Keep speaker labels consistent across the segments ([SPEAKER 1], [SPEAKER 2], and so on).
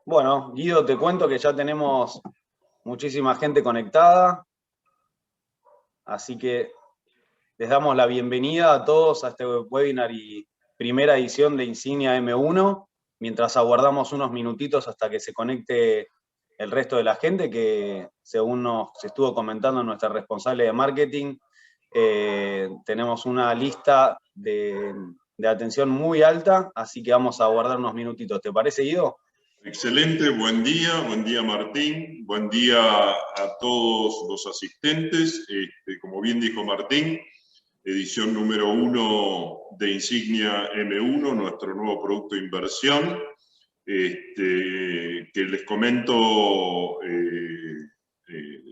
[SPEAKER 1] Bueno, Guido, te cuento que ya tenemos muchísima gente conectada, así que les damos la bienvenida a todos a este webinar y primera edición de Insignia M1, mientras aguardamos unos minutitos hasta que se conecte el resto de la gente, que según nos estuvo comentando nuestra responsable de marketing, tenemos una lista de atención muy alta, así que vamos a aguardar unos minutitos. ¿Te parece, Guido?
[SPEAKER 2] Excelente, buen día Martín, buen día a todos los asistentes. Como bien dijo Martín, edición número 1 de Insignia M1, nuestro nuevo producto de inversión, que les comento,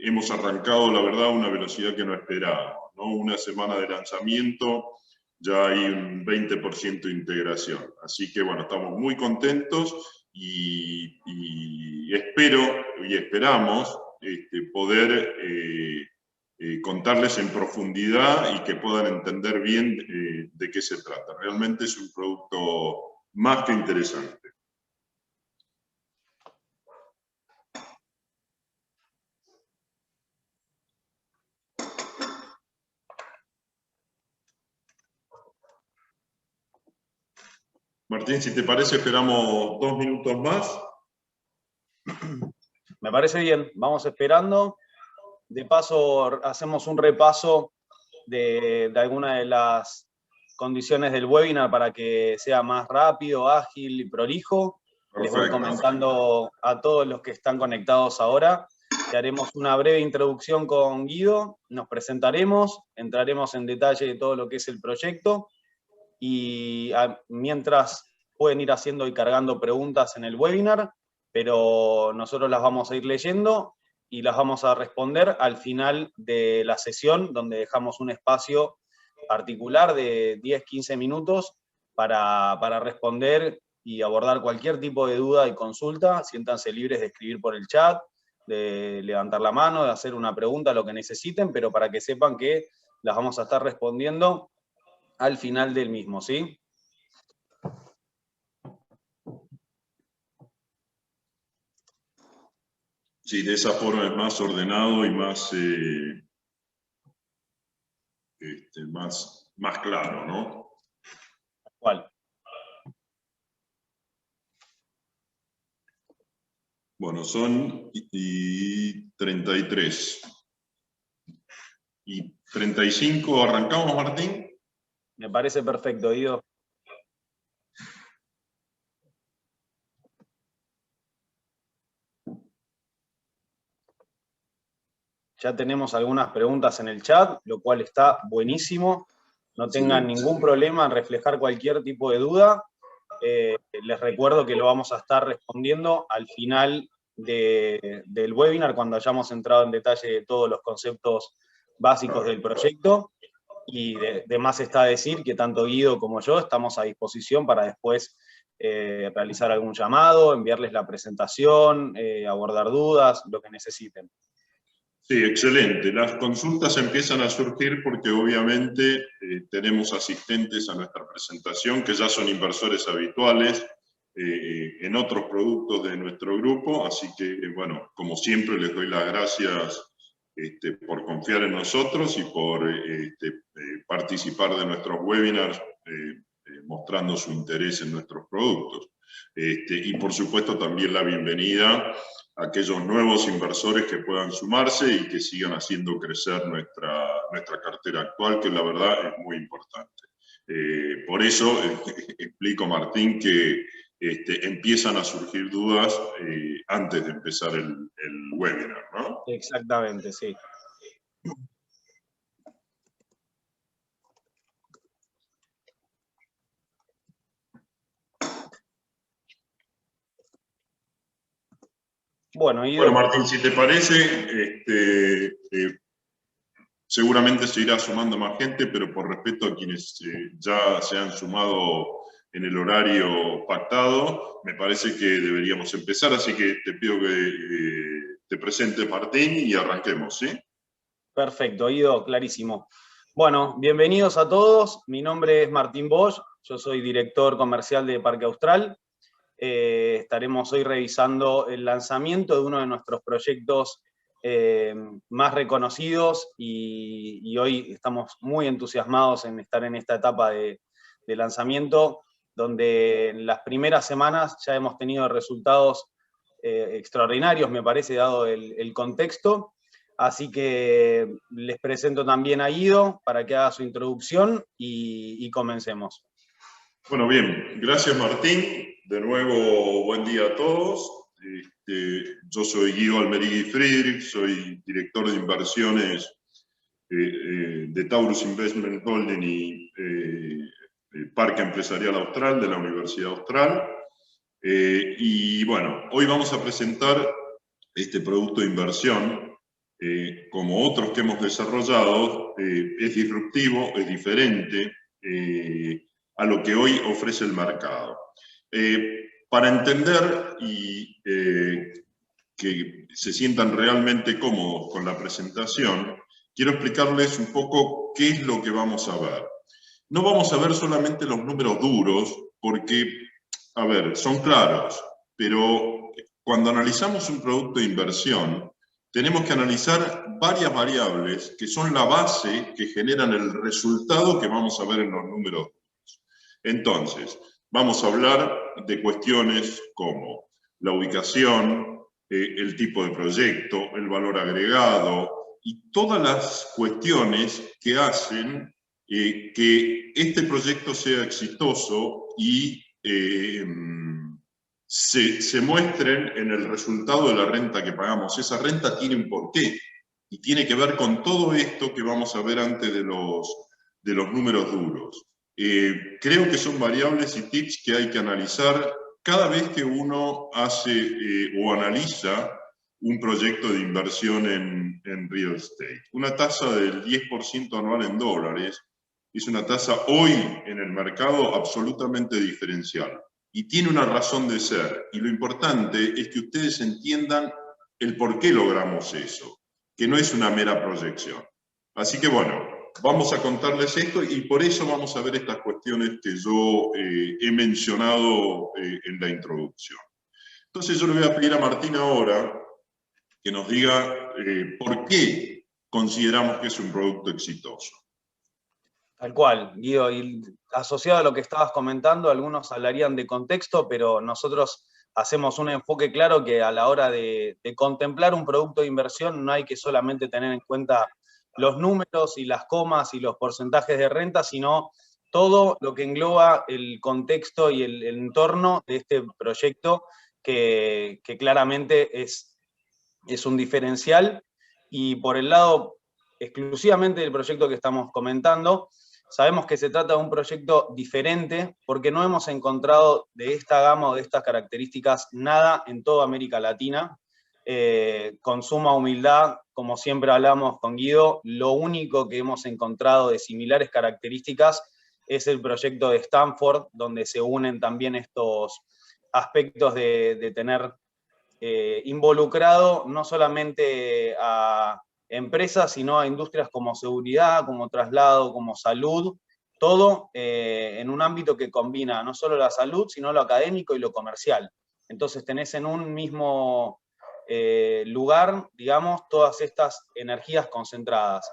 [SPEAKER 2] hemos arrancado, la verdad, a una velocidad que no esperábamos, ¿no? Una semana de lanzamiento, ya hay un 20% de integración. Así que, bueno, estamos muy contentos. Y espero y esperamos poder contarles en profundidad y que puedan entender bien de qué se trata. Realmente es un producto más que interesante. Martín, si te parece, esperamos 2 minutos más.
[SPEAKER 1] Me parece bien, vamos esperando. De paso, hacemos un repaso de algunas de las condiciones del webinar para que sea más rápido, ágil y prolijo. Perfecto. Les voy comentando a todos los que están conectados ahora que haremos una breve introducción con Guido, nos presentaremos, entraremos en detalle de todo lo que es el proyecto y mientras pueden ir haciendo y cargando preguntas en el webinar, pero nosotros las vamos a ir leyendo y las vamos a responder al final de la sesión, donde dejamos un espacio particular de 10-15 minutos para responder y abordar cualquier tipo de duda y consulta. Siéntanse libres de escribir por el chat, de levantar la mano, de hacer una pregunta, lo que necesiten, pero para que sepan que las vamos a estar respondiendo al final del mismo, ¿sí?
[SPEAKER 2] Sí, de esa forma es más ordenado y más, más claro, ¿no?
[SPEAKER 1] ¿Cuál?
[SPEAKER 2] Bueno, son 33. ¿Y 35 arrancamos, Martín?
[SPEAKER 1] Me parece perfecto, Guido. Ya tenemos algunas preguntas en el chat, lo cual está buenísimo. No tengan ningún problema en reflejar cualquier tipo de duda. Les recuerdo que lo vamos a estar respondiendo al final del webinar, cuando hayamos entrado en detalle de todos los conceptos básicos del proyecto. Y de más está decir que tanto Guido como yo estamos a disposición para después realizar algún llamado, enviarles la presentación, abordar dudas, lo que necesiten.
[SPEAKER 2] Sí, excelente. Las consultas empiezan a surgir porque obviamente tenemos asistentes a nuestra presentación que ya son inversores habituales en otros productos de nuestro grupo, así que, bueno, como siempre les doy las gracias por confiar en nosotros y por participar de nuestros webinars mostrando su interés en nuestros productos. Y por supuesto también la bienvenida a aquellos nuevos inversores que puedan sumarse y que sigan haciendo crecer nuestra cartera actual, que la verdad es muy importante. Por eso explico, Martín, que empiezan a surgir dudas antes de empezar el webinar, ¿no?
[SPEAKER 1] Exactamente, sí. Bueno,
[SPEAKER 2] Martín, si te parece, seguramente se irá sumando más gente, pero por respeto a quienes ya se han sumado en el horario pactado, me parece que deberíamos empezar, así que te pido que te presentes, Martín, y arranquemos, ¿sí?
[SPEAKER 1] Perfecto, Guido, clarísimo. Bueno, bienvenidos a todos. Mi nombre es Martín Bosch, yo soy director comercial de Parque Austral. estaremos hoy revisando el lanzamiento de uno de nuestros proyectos más reconocidos y hoy estamos muy entusiasmados en estar en esta etapa de lanzamiento, donde en las primeras semanas ya hemos tenido resultados extraordinarios, me parece, dado el contexto. Así que les presento también a Guido para que haga su introducción y comencemos.
[SPEAKER 2] Bueno, bien, gracias Martín. De nuevo, buen día a todos. Yo soy Guido Almerigui Friedrich, soy director de inversiones de Taurus Investment Holding y Parque Empresarial Austral de la Universidad Austral. Y bueno, hoy vamos a presentar este producto de inversión. Como otros que hemos desarrollado, es disruptivo, es diferente a lo que hoy ofrece el mercado. Para entender y que se sientan realmente cómodos con la presentación, quiero explicarles un poco qué es lo que vamos a ver. No vamos a ver solamente los números duros, porque, a ver, son claros, pero cuando analizamos un producto de inversión, tenemos que analizar varias variables que son la base que generan el resultado que vamos a ver en los números duros. Entonces, vamos a hablar de cuestiones como la ubicación, el tipo de proyecto, el valor agregado y todas las cuestiones que hacen que este proyecto sea exitoso y se muestren en el resultado de la renta que pagamos. Esa renta tiene un porqué y tiene que ver con todo esto que vamos a ver antes de los números duros. Creo que son variables y tips que hay que analizar cada vez que uno hace o analiza un proyecto de inversión en real estate. Una tasa del 10% anual en dólares es una tasa hoy en el mercado absolutamente diferencial y tiene una razón de ser. Y lo importante es que ustedes entiendan el por qué logramos eso, que no es una mera proyección. Así que bueno, vamos a contarles esto y por eso vamos a ver estas cuestiones que yo he mencionado en la introducción. Entonces yo le voy a pedir a Martín ahora que nos diga por qué consideramos que es un producto exitoso.
[SPEAKER 1] Tal cual, Guido, y asociado a lo que estabas comentando, algunos hablarían de contexto, pero nosotros hacemos un enfoque claro que a la hora de contemplar un producto de inversión no hay que solamente tener en cuenta los números y las comas y los porcentajes de renta, sino todo lo que engloba el contexto y el entorno de este proyecto que claramente es un diferencial. Y por el lado exclusivamente del proyecto que estamos comentando, sabemos que se trata de un proyecto diferente porque no hemos encontrado de esta gama o de estas características nada en toda América Latina. Con suma humildad, como siempre hablamos con Guido, lo único que hemos encontrado de similares características es el proyecto de Stanford, donde se unen también estos aspectos de tener involucrado no solamente a empresas, sino a industrias como seguridad, como traslado, como salud, todo en un ámbito que combina no solo la salud, sino lo académico y lo comercial. Entonces tenés en un mismo lugar, digamos, todas estas energías concentradas.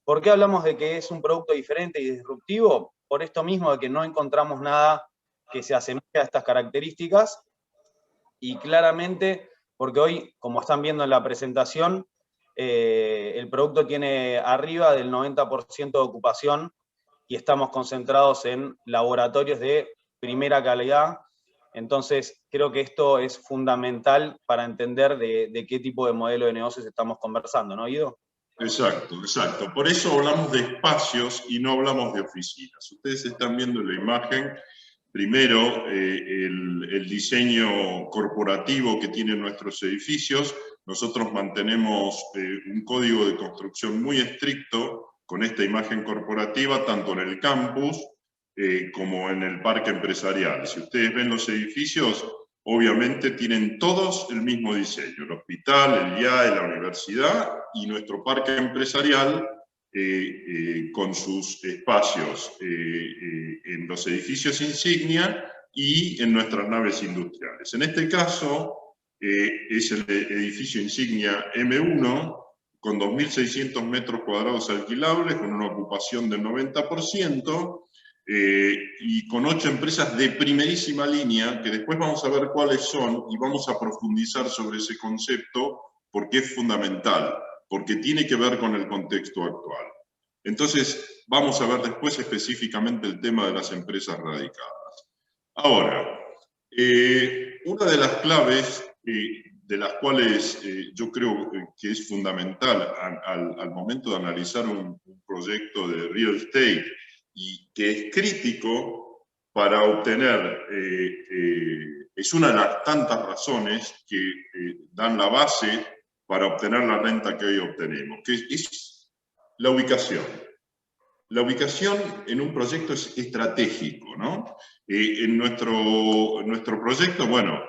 [SPEAKER 1] ¿Por qué hablamos de que es un producto diferente y disruptivo? Por esto mismo de que no encontramos nada que se asemeje a estas características y claramente, porque hoy, como están viendo en la presentación, el producto tiene arriba del 90% de ocupación y estamos concentrados en laboratorios de primera calidad. Entonces, creo que esto es fundamental para entender de qué tipo de modelo de negocios estamos conversando, ¿no, Guido?
[SPEAKER 2] Exacto, exacto. Por eso hablamos de espacios y no hablamos de oficinas. Ustedes están viendo en la imagen, primero, el diseño corporativo que tienen nuestros edificios. Nosotros mantenemos un código de construcción muy estricto con esta imagen corporativa, tanto en el campus como en el parque empresarial. Si ustedes ven los edificios, obviamente tienen todos el mismo diseño, el hospital, el IAE, la universidad y nuestro parque empresarial con sus espacios en los edificios insignia y en nuestras naves industriales. En este caso, es el edificio insignia M1, con 2.600 metros cuadrados alquilables, con una ocupación del 90%, y con 8 empresas de primerísima línea, que después vamos a ver cuáles son, y vamos a profundizar sobre ese concepto, porque es fundamental, porque tiene que ver con el contexto actual. Entonces, vamos a ver después específicamente el tema de las empresas radicadas. Ahora, una de las claves de las cuales yo creo que es fundamental al momento de analizar un proyecto de real estate y que es crítico para obtener, es una de las tantas razones que dan la base para obtener la renta que hoy obtenemos, que es la ubicación. La ubicación en un proyecto es estratégico, ¿no? En nuestro proyecto, bueno,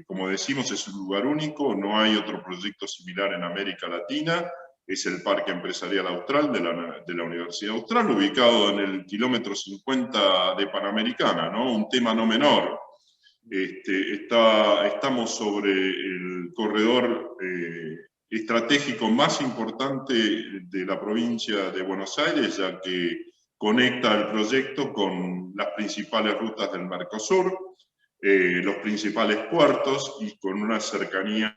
[SPEAKER 2] como decimos, es un lugar único, no hay otro proyecto similar en América Latina, es el Parque Empresarial Austral de la Universidad Austral, ubicado en el kilómetro 50 de Panamericana, ¿no? Un tema no menor. Estamos sobre el corredor estratégico más importante de la provincia de Buenos Aires, ya que conecta el proyecto con las principales rutas del Mercosur, los principales puertos y con una cercanía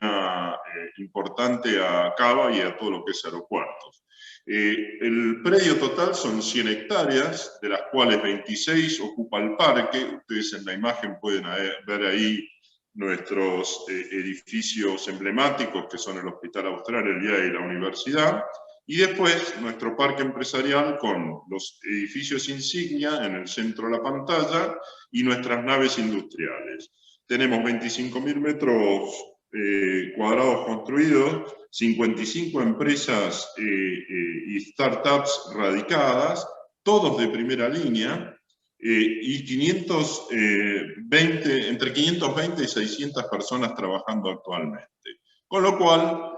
[SPEAKER 2] importante a Cava y a todo lo que es aeropuertos. El predio total son 100 hectáreas, de las cuales 26 ocupa el parque. Ustedes en la imagen pueden ver ahí nuestros edificios emblemáticos, que son el Hospital Austral, el IAE y la Universidad, y después nuestro parque empresarial con los edificios insignia en el centro de la pantalla y nuestras naves industriales. Tenemos 25.000 metros cuadrados construidos, 55 empresas y startups radicadas, todos de primera línea, y entre 520 y 600 personas trabajando actualmente. Con lo cual,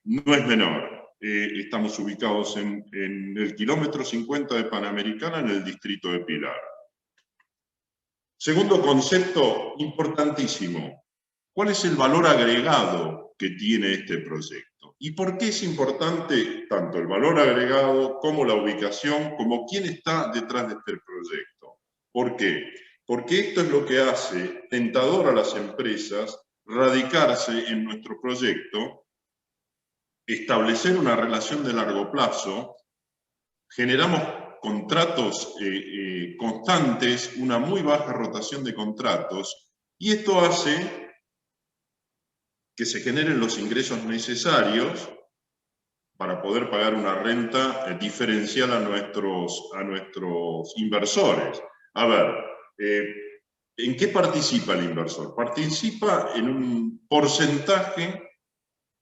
[SPEAKER 2] no es menor. Estamos ubicados en el kilómetro 50 de Panamericana, en el distrito de Pilar. Segundo concepto importantísimo. ¿Cuál es el valor agregado que tiene este proyecto? ¿Y por qué es importante tanto el valor agregado como la ubicación, como quién está detrás de este proyecto? ¿Por qué? Porque esto es lo que hace tentador a las empresas radicarse en nuestro proyecto, establecer una relación de largo plazo, generamos contratos constantes, una muy baja rotación de contratos, y esto hace que se generen los ingresos necesarios para poder pagar una renta diferencial a nuestros inversores. A ver, ¿en qué participa el inversor? Participa en un porcentaje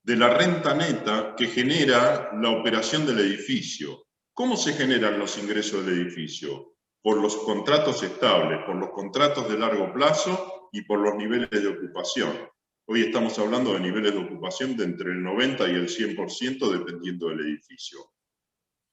[SPEAKER 2] de la renta neta que genera la operación del edificio. ¿Cómo se generan los ingresos del edificio? Por los contratos estables, por los contratos de largo plazo y por los niveles de ocupación. Hoy estamos hablando de niveles de ocupación de entre el 90 y el 100% dependiendo del edificio.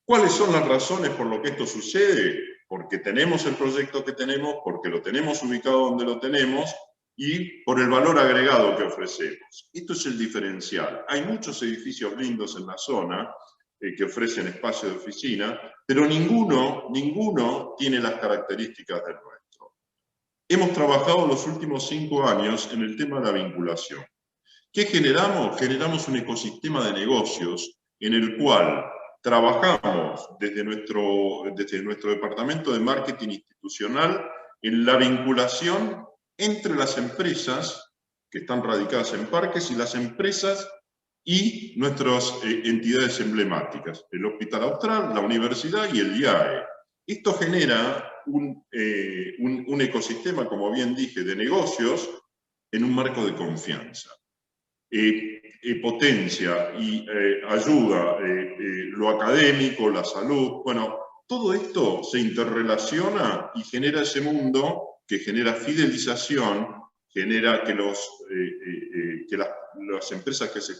[SPEAKER 2] ¿Cuáles son las razones por lo que esto sucede? Porque tenemos el proyecto que tenemos, porque lo tenemos ubicado donde lo tenemos, y por el valor agregado que ofrecemos. Esto es el diferencial. Hay muchos edificios lindos en la zona que ofrecen espacio de oficina, pero ninguno tiene las características del nuestro. Hemos trabajado los últimos 5 años en el tema de la vinculación. ¿Qué generamos? Generamos un ecosistema de negocios en el cual trabajamos desde nuestro departamento de marketing institucional en la vinculación entre las empresas que están radicadas en parques y las empresas y nuestras entidades emblemáticas, el Hospital Austral, la Universidad y el IAE. Esto genera un ecosistema, como bien dije, de negocios en un marco de confianza. Potencia y ayuda lo académico, la salud, bueno, todo esto se interrelaciona y genera ese mundo que genera fidelización, genera que las empresas que se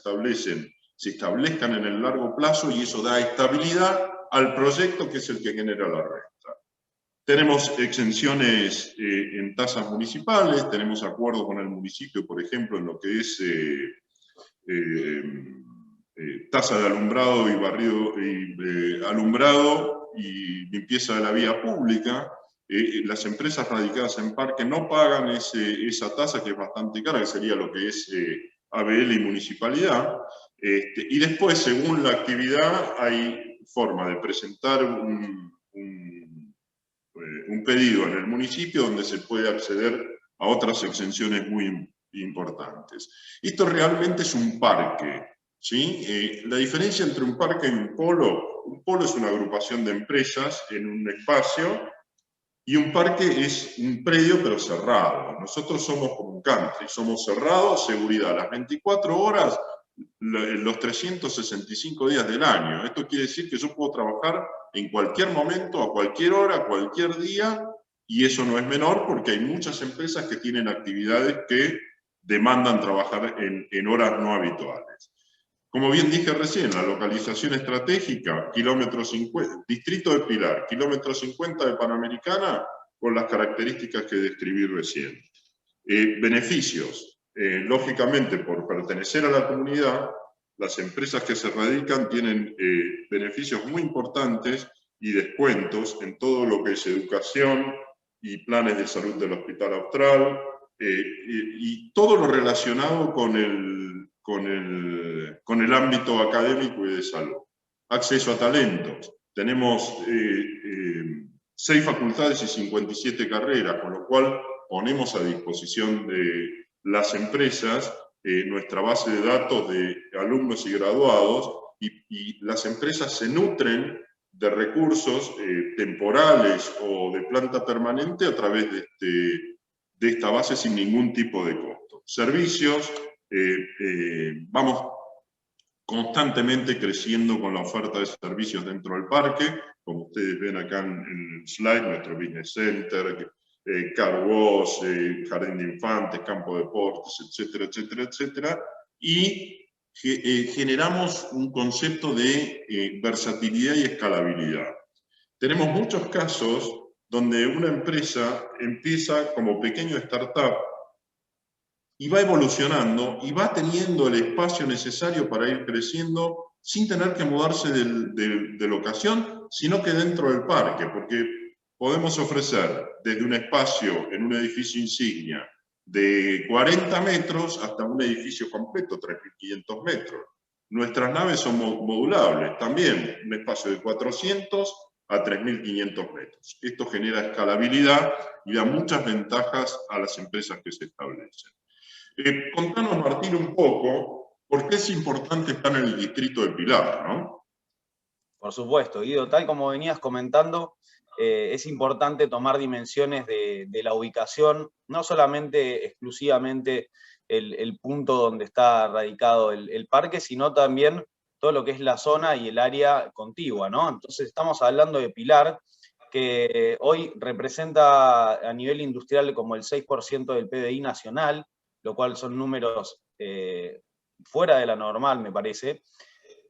[SPEAKER 2] establezcan en el largo plazo, y eso da estabilidad al proyecto, que es el que genera la renta. Tenemos exenciones en tasas municipales, tenemos acuerdos con el municipio, por ejemplo, en lo que es tasa de alumbrado y barrido, alumbrado y limpieza de la vía pública. Las empresas radicadas en parque no pagan esa tasa, que es bastante cara, que sería lo que es ABL y municipalidad. Y después, según la actividad, hay forma de presentar un pedido en el municipio donde se puede acceder a otras exenciones muy importantes. Esto realmente es un parque, ¿sí? La diferencia entre un parque y un polo es una agrupación de empresas en un espacio, y un parque es un predio pero cerrado. Nosotros somos como un country, somos cerrados, seguridad las 24 horas, los 365 días del año. Esto quiere decir que yo puedo trabajar en cualquier momento, a cualquier hora, a cualquier día, y eso no es menor porque hay muchas empresas que tienen actividades que demandan trabajar en horas no habituales. Como bien dije recién, la localización estratégica, kilómetro 50, distrito de Pilar, kilómetro 50 de Panamericana, con las características que describí recién. Beneficios. Lógicamente, por pertenecer a la comunidad, las empresas que se radican tienen beneficios muy importantes y descuentos en todo lo que es educación y planes de salud del Hospital Austral, y todo lo relacionado con el ámbito académico y de salud. Acceso a talentos. Tenemos 6 facultades y 57 carreras, con lo cual ponemos a disposición de las empresas nuestra base de datos de alumnos y graduados, y las empresas se nutren de recursos temporales o de planta permanente a través de esta base sin ningún tipo de costo. Servicios, vamos constantemente creciendo con la oferta de servicios dentro del parque, como ustedes ven acá en el slide, nuestro business center, car wash, jardín de infantes, campo de deportes, etcétera, etcétera, etcétera, y generamos un concepto de versatilidad y escalabilidad. Tenemos muchos casos donde una empresa empieza como pequeño startup y va evolucionando y va teniendo el espacio necesario para ir creciendo sin tener que mudarse de locación, sino que dentro del parque, porque podemos ofrecer desde un espacio en un edificio insignia de 40 metros hasta un edificio completo, 3.500 metros. Nuestras naves son modulables, también un espacio de 400 a 3.500 metros. Esto genera escalabilidad y da muchas ventajas a las empresas que se establecen. Contanos, Martín, un poco por qué es importante estar en el distrito de Pilar, ¿no?
[SPEAKER 1] Por supuesto, Guido, tal como venías comentando, es importante tomar dimensiones de la ubicación, no solamente exclusivamente el punto donde está radicado el parque, sino también todo lo que es la zona y el área contigua, ¿no? Entonces estamos hablando de Pilar, que hoy representa a nivel industrial como el 6% del PBI nacional, lo cual son números fuera de la normal, me parece.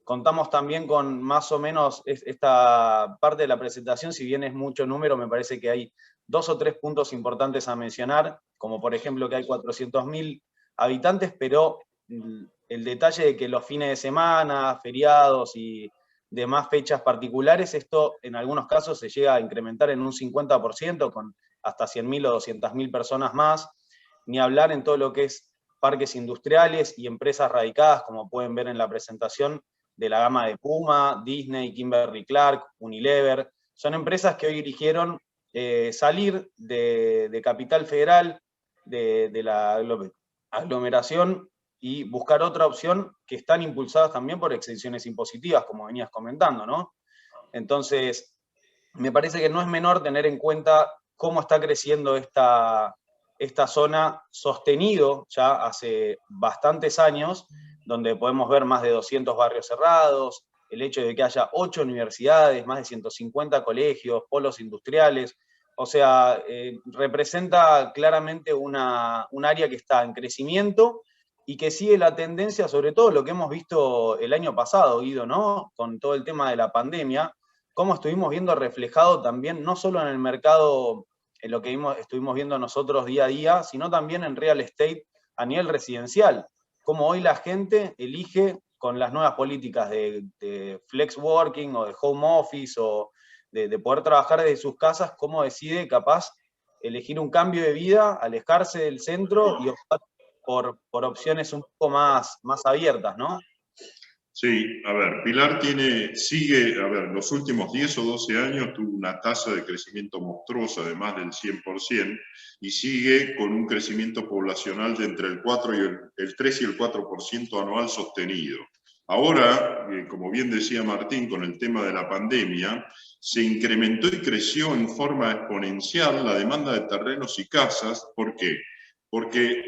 [SPEAKER 1] Contamos también con más o menos esta parte de la presentación, si bien es mucho número, me parece que hay 2 o 3 puntos importantes a mencionar, como por ejemplo que hay 400.000 habitantes, pero el detalle de que los fines de semana, feriados y demás fechas particulares, esto en algunos casos se llega a incrementar en un 50%, con hasta 100.000 o 200.000 personas más, ni hablar en todo lo que es parques industriales y empresas radicadas, como pueden ver en la presentación, de la gama de Puma, Disney, Kimberly-Clark, Unilever. Son empresas que hoy eligieron salir de Capital Federal, de la aglomeración, y buscar otra opción, que están impulsadas también por exenciones impositivas, como venías comentando, ¿no? Entonces, me parece que no es menor tener en cuenta cómo está creciendo esta zona, sostenido ya hace bastantes años, donde podemos ver más de 200 barrios cerrados, el hecho de que haya 8 universidades, más de 150 colegios, polos industriales. O sea, representa claramente un área que está en crecimiento y que sigue la tendencia, sobre todo lo que hemos visto el año pasado, Guido, ¿no? Con todo el tema de la pandemia, cómo estuvimos viendo reflejado también, no solo en el mercado, en lo que estuvimos viendo nosotros día a día, sino también en real estate a nivel residencial. Cómo hoy la gente elige con las nuevas políticas de flex working o de home office o de poder trabajar desde sus casas, cómo decide capaz elegir un cambio de vida, alejarse del centro y optar por opciones un poco más abiertas, ¿no?
[SPEAKER 2] Sí, a ver, Pilar sigue, a ver, los últimos 10 o 12 años tuvo una tasa de crecimiento monstruosa de más del 100% y sigue con un crecimiento poblacional de entre el 3 y el 4% anual sostenido. Ahora, como bien decía Martín, con el tema de la pandemia, se incrementó y creció en forma exponencial la demanda de terrenos y casas. ¿Por qué? Porque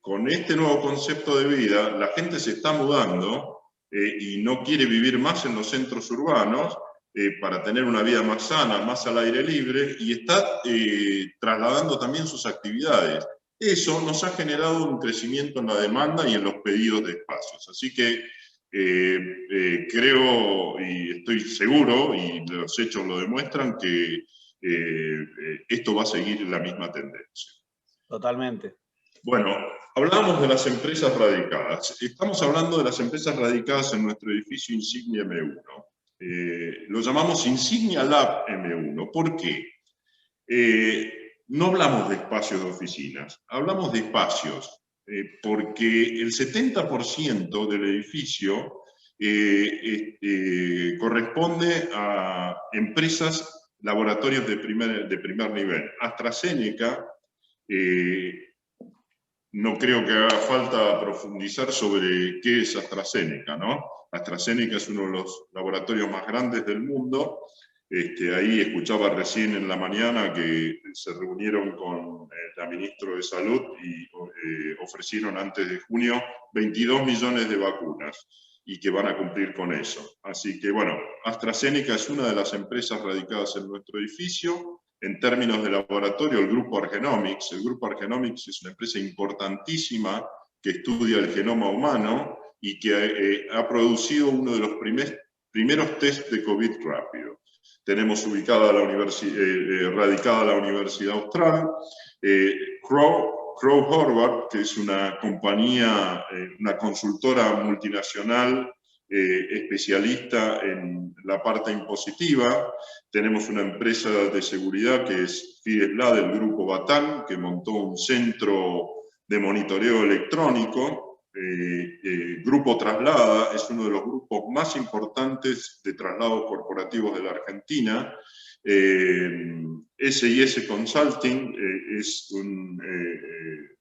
[SPEAKER 2] con este nuevo concepto de vida, la gente se está mudando y no quiere vivir más en los centros urbanos para tener una vida más sana, más al aire libre, y está trasladando también sus actividades. Eso nos ha generado un crecimiento en la demanda y en los pedidos de espacios. Así que creo y estoy seguro, y los hechos lo demuestran, que esto va a seguir la misma tendencia.
[SPEAKER 1] Totalmente.
[SPEAKER 2] Bueno, hablamos de las empresas radicadas. Estamos hablando de las empresas radicadas en nuestro edificio Insignia M1. Lo llamamos Insignia Lab M1. ¿Por qué? No hablamos de espacios de oficinas, hablamos de espacios, porque el 70% del edificio corresponde a empresas, laboratorios de primer nivel. AstraZeneca, no creo que haga falta profundizar sobre qué es AstraZeneca, ¿no? AstraZeneca es uno de los laboratorios más grandes del mundo. Ahí escuchaba recién en la mañana que se reunieron con la ministra de Salud y ofrecieron antes de junio 22 millones de vacunas y que van a cumplir con eso. Así que, bueno, AstraZeneca es una de las empresas radicadas en nuestro edificio. En términos de laboratorio, el Grupo Argenomics. El Grupo Argenomics es una empresa importantísima que estudia el genoma humano y que ha producido uno de los primeros test de COVID rápido. Tenemos ubicada radicada la Universidad Austral, Crowe Horvath, que es una compañía, una consultora multinacional especialista en la parte impositiva. Tenemos una empresa de seguridad que es Fidesla del Grupo Batán, que montó un centro de monitoreo electrónico. Grupo Traslada es uno de los grupos más importantes de traslados corporativos de la Argentina. SIS Consulting es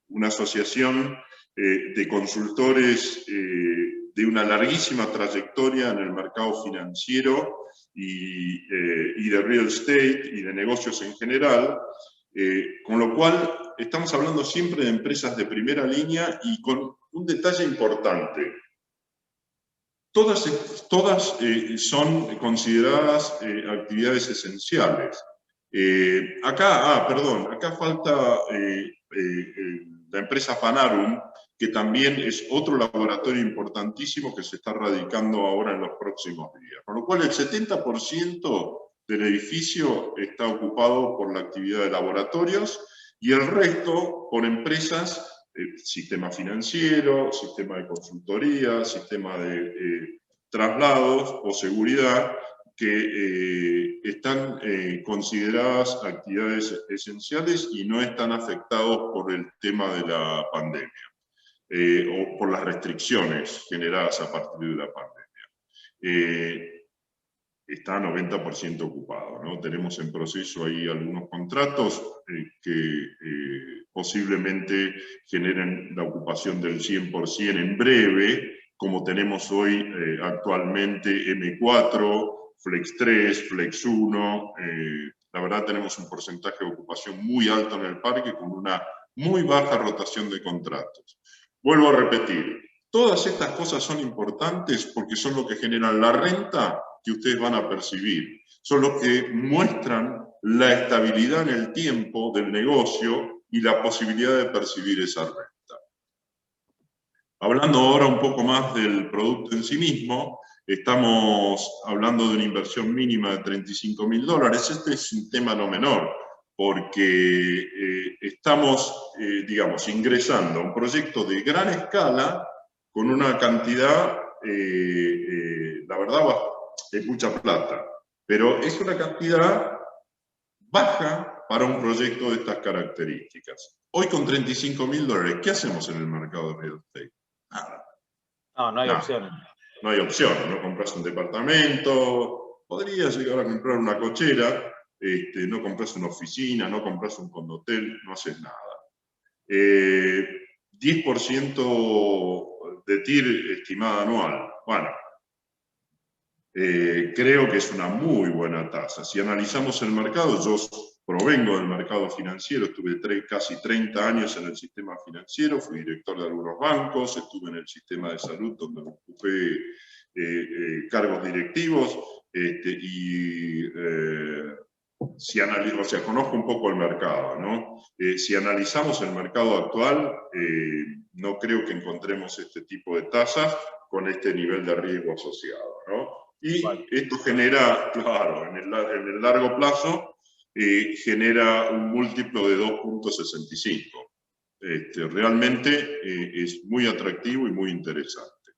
[SPEAKER 2] una asociación de consultores de una larguísima trayectoria en el mercado financiero y de real estate y de negocios en general, con lo cual estamos hablando siempre de empresas de primera línea y con un detalle importante. Todas son consideradas actividades esenciales. Acá falta la empresa Panarum, que también es otro laboratorio importantísimo que se está radicando ahora en los próximos días. Con lo cual el 70% del edificio está ocupado por la actividad de laboratorios y el resto por empresas, sistema financiero, sistema de consultoría, sistema de traslados o seguridad, que están consideradas actividades esenciales y no están afectados por el tema de la pandemia. O por las restricciones generadas a partir de la pandemia. Está 90% ocupado, ¿no? Tenemos en proceso ahí algunos contratos que posiblemente generen la ocupación del 100% en breve, como tenemos hoy actualmente M4, Flex 3, Flex 1. La verdad tenemos un porcentaje de ocupación muy alto en el parque con una muy baja rotación de contratos. Vuelvo a repetir, todas estas cosas son importantes porque son lo que generan la renta que ustedes van a percibir. Son los que muestran la estabilidad en el tiempo del negocio y la posibilidad de percibir esa renta. Hablando ahora un poco más del producto en sí mismo, estamos hablando de una inversión mínima de $35.000. Este es un tema no menor, porque estamos, digamos, ingresando a un proyecto de gran escala con una cantidad, la verdad, es mucha plata, pero es una cantidad baja para un proyecto de estas características. Hoy con $35.000, ¿qué hacemos en el mercado de real estate? Nada.
[SPEAKER 1] No hay opciones.
[SPEAKER 2] No hay opciones, no compras un departamento, podrías llegar a comprar una cochera, no compras una oficina, no compras un condotel, no haces nada. 10% de TIR estimada anual. Bueno, creo que es una muy buena tasa. Si analizamos el mercado, yo provengo del mercado financiero, estuve casi 30 años en el sistema financiero, fui director de algunos bancos, estuve en el sistema de salud donde ocupé cargos directivos, o sea, conozco un poco el mercado, ¿no? Si analizamos el mercado actual, no creo que encontremos este tipo de tasas con este nivel de riesgo asociado, ¿no? Y esto genera, claro, en el largo plazo, genera un múltiplo de 2.65. Realmente es muy atractivo y muy interesante.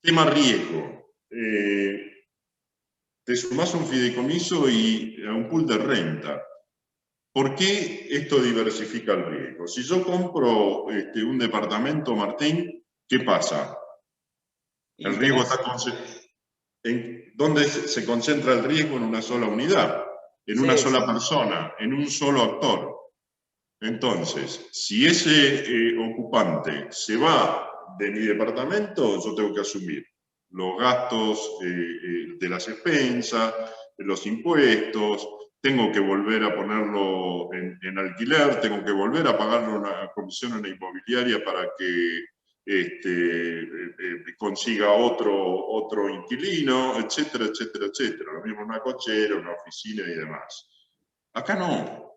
[SPEAKER 2] Tema riesgo. Te sumás a un fideicomiso y a un pool de renta. ¿Por qué esto diversifica el riesgo? Si yo compro un departamento, Martín, ¿qué pasa? El riesgo está ¿dónde se concentra el riesgo? En una sola unidad, en una sola persona, en un solo actor. Entonces, si ese ocupante se va de mi departamento, yo tengo que asumir los gastos de las expensas, los impuestos, tengo que volver a ponerlo en alquiler, tengo que volver a pagarle una comisión a una inmobiliaria para que consiga otro inquilino, etcétera, etcétera, etcétera. Lo mismo una cochera, una oficina y demás. Acá no.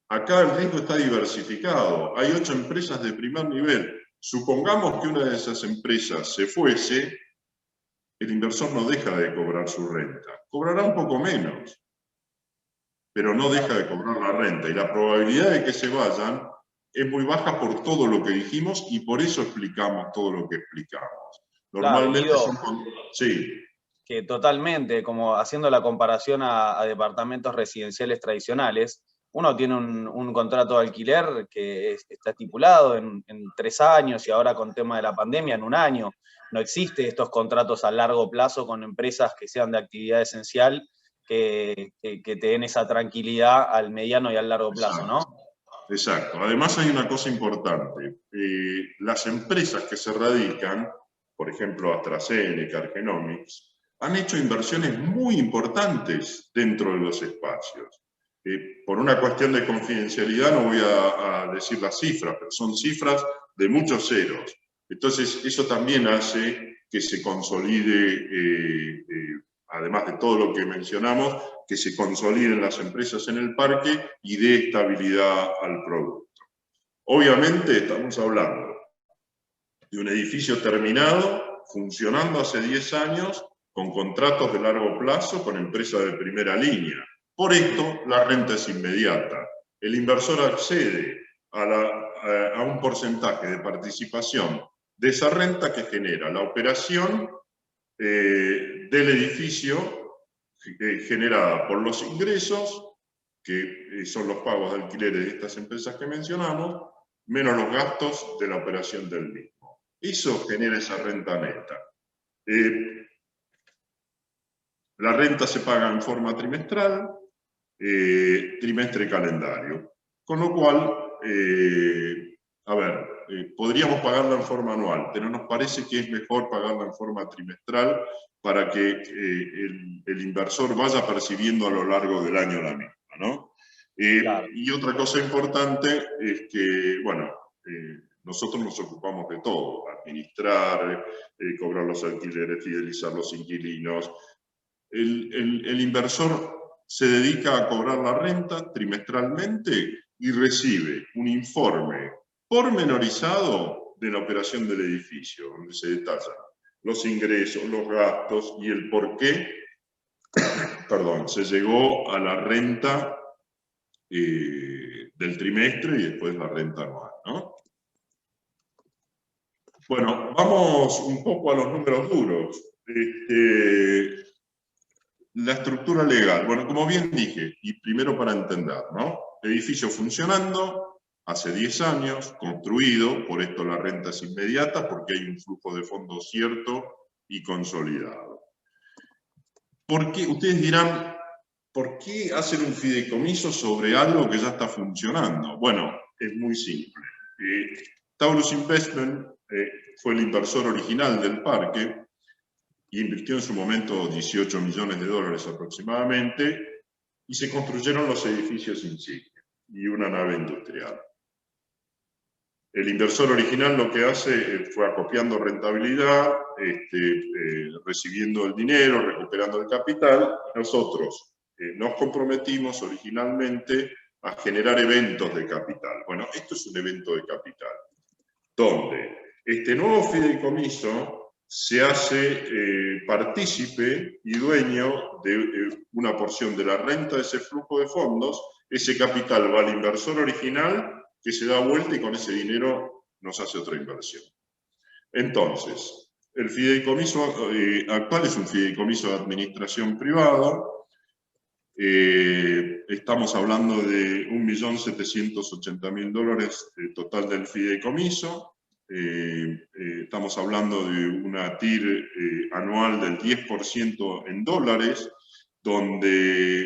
[SPEAKER 2] Acá el riesgo está diversificado. Hay 8 empresas de primer nivel. Supongamos que una de esas empresas se fuese, el inversor no deja de cobrar su renta. Cobrará un poco menos, pero no deja de cobrar la renta. Y la probabilidad de que se vayan es muy baja por todo lo que dijimos y por eso explicamos todo lo que explicamos. Normalmente
[SPEAKER 1] claro,
[SPEAKER 2] sí.
[SPEAKER 1] Que totalmente, como haciendo la comparación a departamentos residenciales tradicionales, uno tiene un contrato de alquiler que está estipulado en 3 años y ahora con tema de la pandemia en 1 año. No existe estos contratos a largo plazo con empresas que sean de actividad esencial que te den esa tranquilidad al mediano y al largo plazo, ¿no?
[SPEAKER 2] Exacto. Además hay una cosa importante. Las empresas que se radican, por ejemplo AstraZeneca, Argenomics, han hecho inversiones muy importantes dentro de los espacios. Por una cuestión de confidencialidad no voy a decir las cifras, pero son cifras de muchos ceros. Entonces eso también hace que se consolide, además de todo lo que mencionamos, que se consoliden las empresas en el parque y dé estabilidad al producto. Obviamente estamos hablando de un edificio terminado, funcionando hace 10 años, con contratos de largo plazo, con empresas de primera línea. Por esto, la renta es inmediata. El inversor accede a un porcentaje de participación de esa renta que genera la operación del edificio generada por los ingresos, que son los pagos de alquileres de estas empresas que mencionamos, menos los gastos de la operación del mismo. Eso genera esa renta neta. La renta se paga en forma trimestral, trimestre calendario. Con lo cual, podríamos pagarla en forma anual, pero nos parece que es mejor pagarla en forma trimestral para que el inversor vaya percibiendo a lo largo del año la misma, ¿no? Claro. Y otra cosa importante es que, bueno, nosotros nos ocupamos de todo, administrar, cobrar los alquileres, fidelizar los inquilinos. El inversor se dedica a cobrar la renta trimestralmente y recibe un informe pormenorizado de la operación del edificio, donde se detallan los ingresos, los gastos y el por qué, perdón, se llegó a la renta del trimestre y después la renta anual, ¿no? Bueno, vamos un poco a los números duros. La estructura legal, bueno, como bien dije, y primero para entender, ¿no? Edificio funcionando hace 10 años, construido, por esto la renta es inmediata, porque hay un flujo de fondos cierto y consolidado. ¿Por qué? Ustedes dirán, ¿por qué hacer un fideicomiso sobre algo que ya está funcionando? Bueno, es muy simple. Taurus Investment fue el inversor original del parque, y invirtió en su momento 18 millones de dólares aproximadamente, y se construyeron los edificios insignia y una nave industrial. El inversor original lo que hace fue acopiando rentabilidad, recibiendo el dinero, recuperando el capital. Nosotros nos comprometimos originalmente a generar eventos de capital. Bueno, esto es un evento de capital, donde este nuevo fideicomiso se hace partícipe y dueño de una porción de la renta de ese flujo de fondos. Ese capital va al inversor original, que se da vuelta y con ese dinero nos hace otra inversión. Entonces, el fideicomiso actual es un fideicomiso de administración privada. Estamos hablando de $1.780.000 total del fideicomiso. Estamos hablando de una TIR anual del 10% en dólares, donde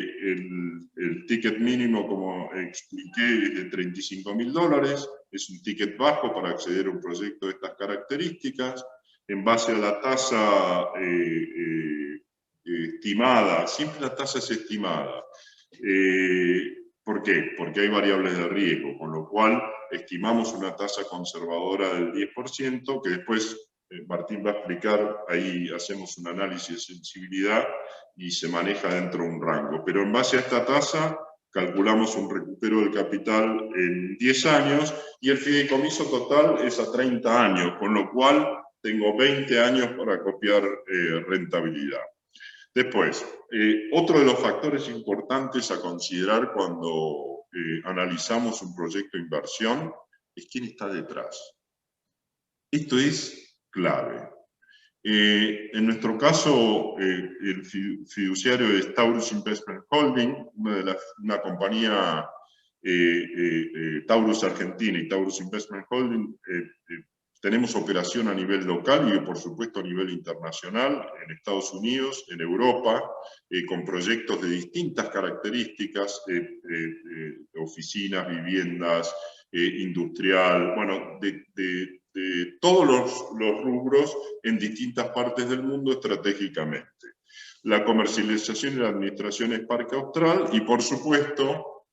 [SPEAKER 2] el ticket mínimo, como expliqué, es de $35.000. Es un ticket bajo para acceder a un proyecto de estas características. En base a la tasa estimada, siempre la tasa es estimada. ¿Por qué? Porque hay variables de riesgo, con lo cual estimamos una tasa conservadora del 10%, que después Martín va a explicar, ahí hacemos un análisis de sensibilidad y se maneja dentro de un rango. Pero en base a esta tasa calculamos un recupero del capital en 10 años y el fideicomiso total es a 30 años, con lo cual tengo 20 años para copiar rentabilidad. Después, otro de los factores importantes a considerar cuando analizamos un proyecto de inversión es quién está detrás. Esto es clave. En nuestro caso, el fiduciario es Taurus Investment Holding, una compañía Taurus Argentina y Taurus Investment Holding. Tenemos operación a nivel local y, por supuesto, a nivel internacional, en Estados Unidos, en Europa, con proyectos de distintas características, oficinas, viviendas, industrial, bueno, de todos los rubros en distintas partes del mundo estratégicamente. La comercialización y la administración es Parque Austral y, por supuesto,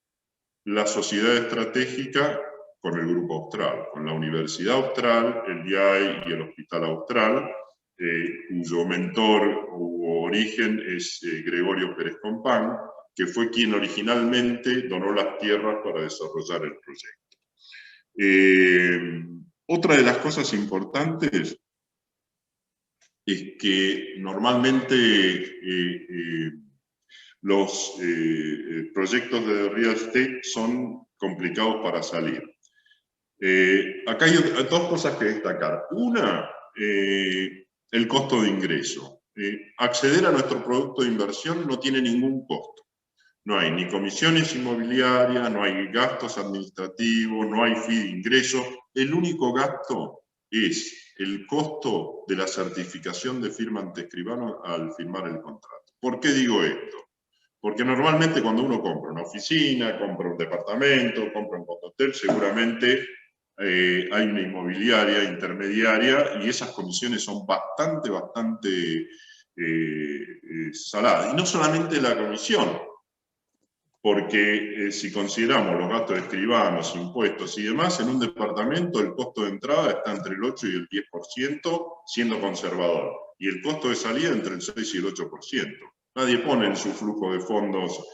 [SPEAKER 2] la sociedad estratégica con el Grupo Austral, con la Universidad Austral, el IAE y el Hospital Austral, cuyo mentor u origen es Gregorio Pérez Compán, que fue quien originalmente donó las tierras para desarrollar el proyecto. Otra de las cosas importantes es que normalmente los proyectos de real estate son complicados para salir. Acá hay dos cosas que destacar. Una, el costo de ingreso. Acceder a nuestro producto de inversión no tiene ningún costo. No hay ni comisiones inmobiliarias, no hay gastos administrativos, no hay fee de ingreso. El único gasto es el costo de la certificación de firma ante escribano al firmar el contrato. ¿Por qué digo esto? Porque normalmente cuando uno compra una oficina, compra un departamento, compra un hotel, seguramente hay una inmobiliaria intermediaria y esas comisiones son bastante saladas. Y no solamente la comisión, porque si consideramos los gastos de escribanos, impuestos y demás, en un departamento el costo de entrada está entre el 8 y el 10%, siendo conservador, y el costo de salida entre el 6 y el 8%. Nadie pone en su flujo de fondos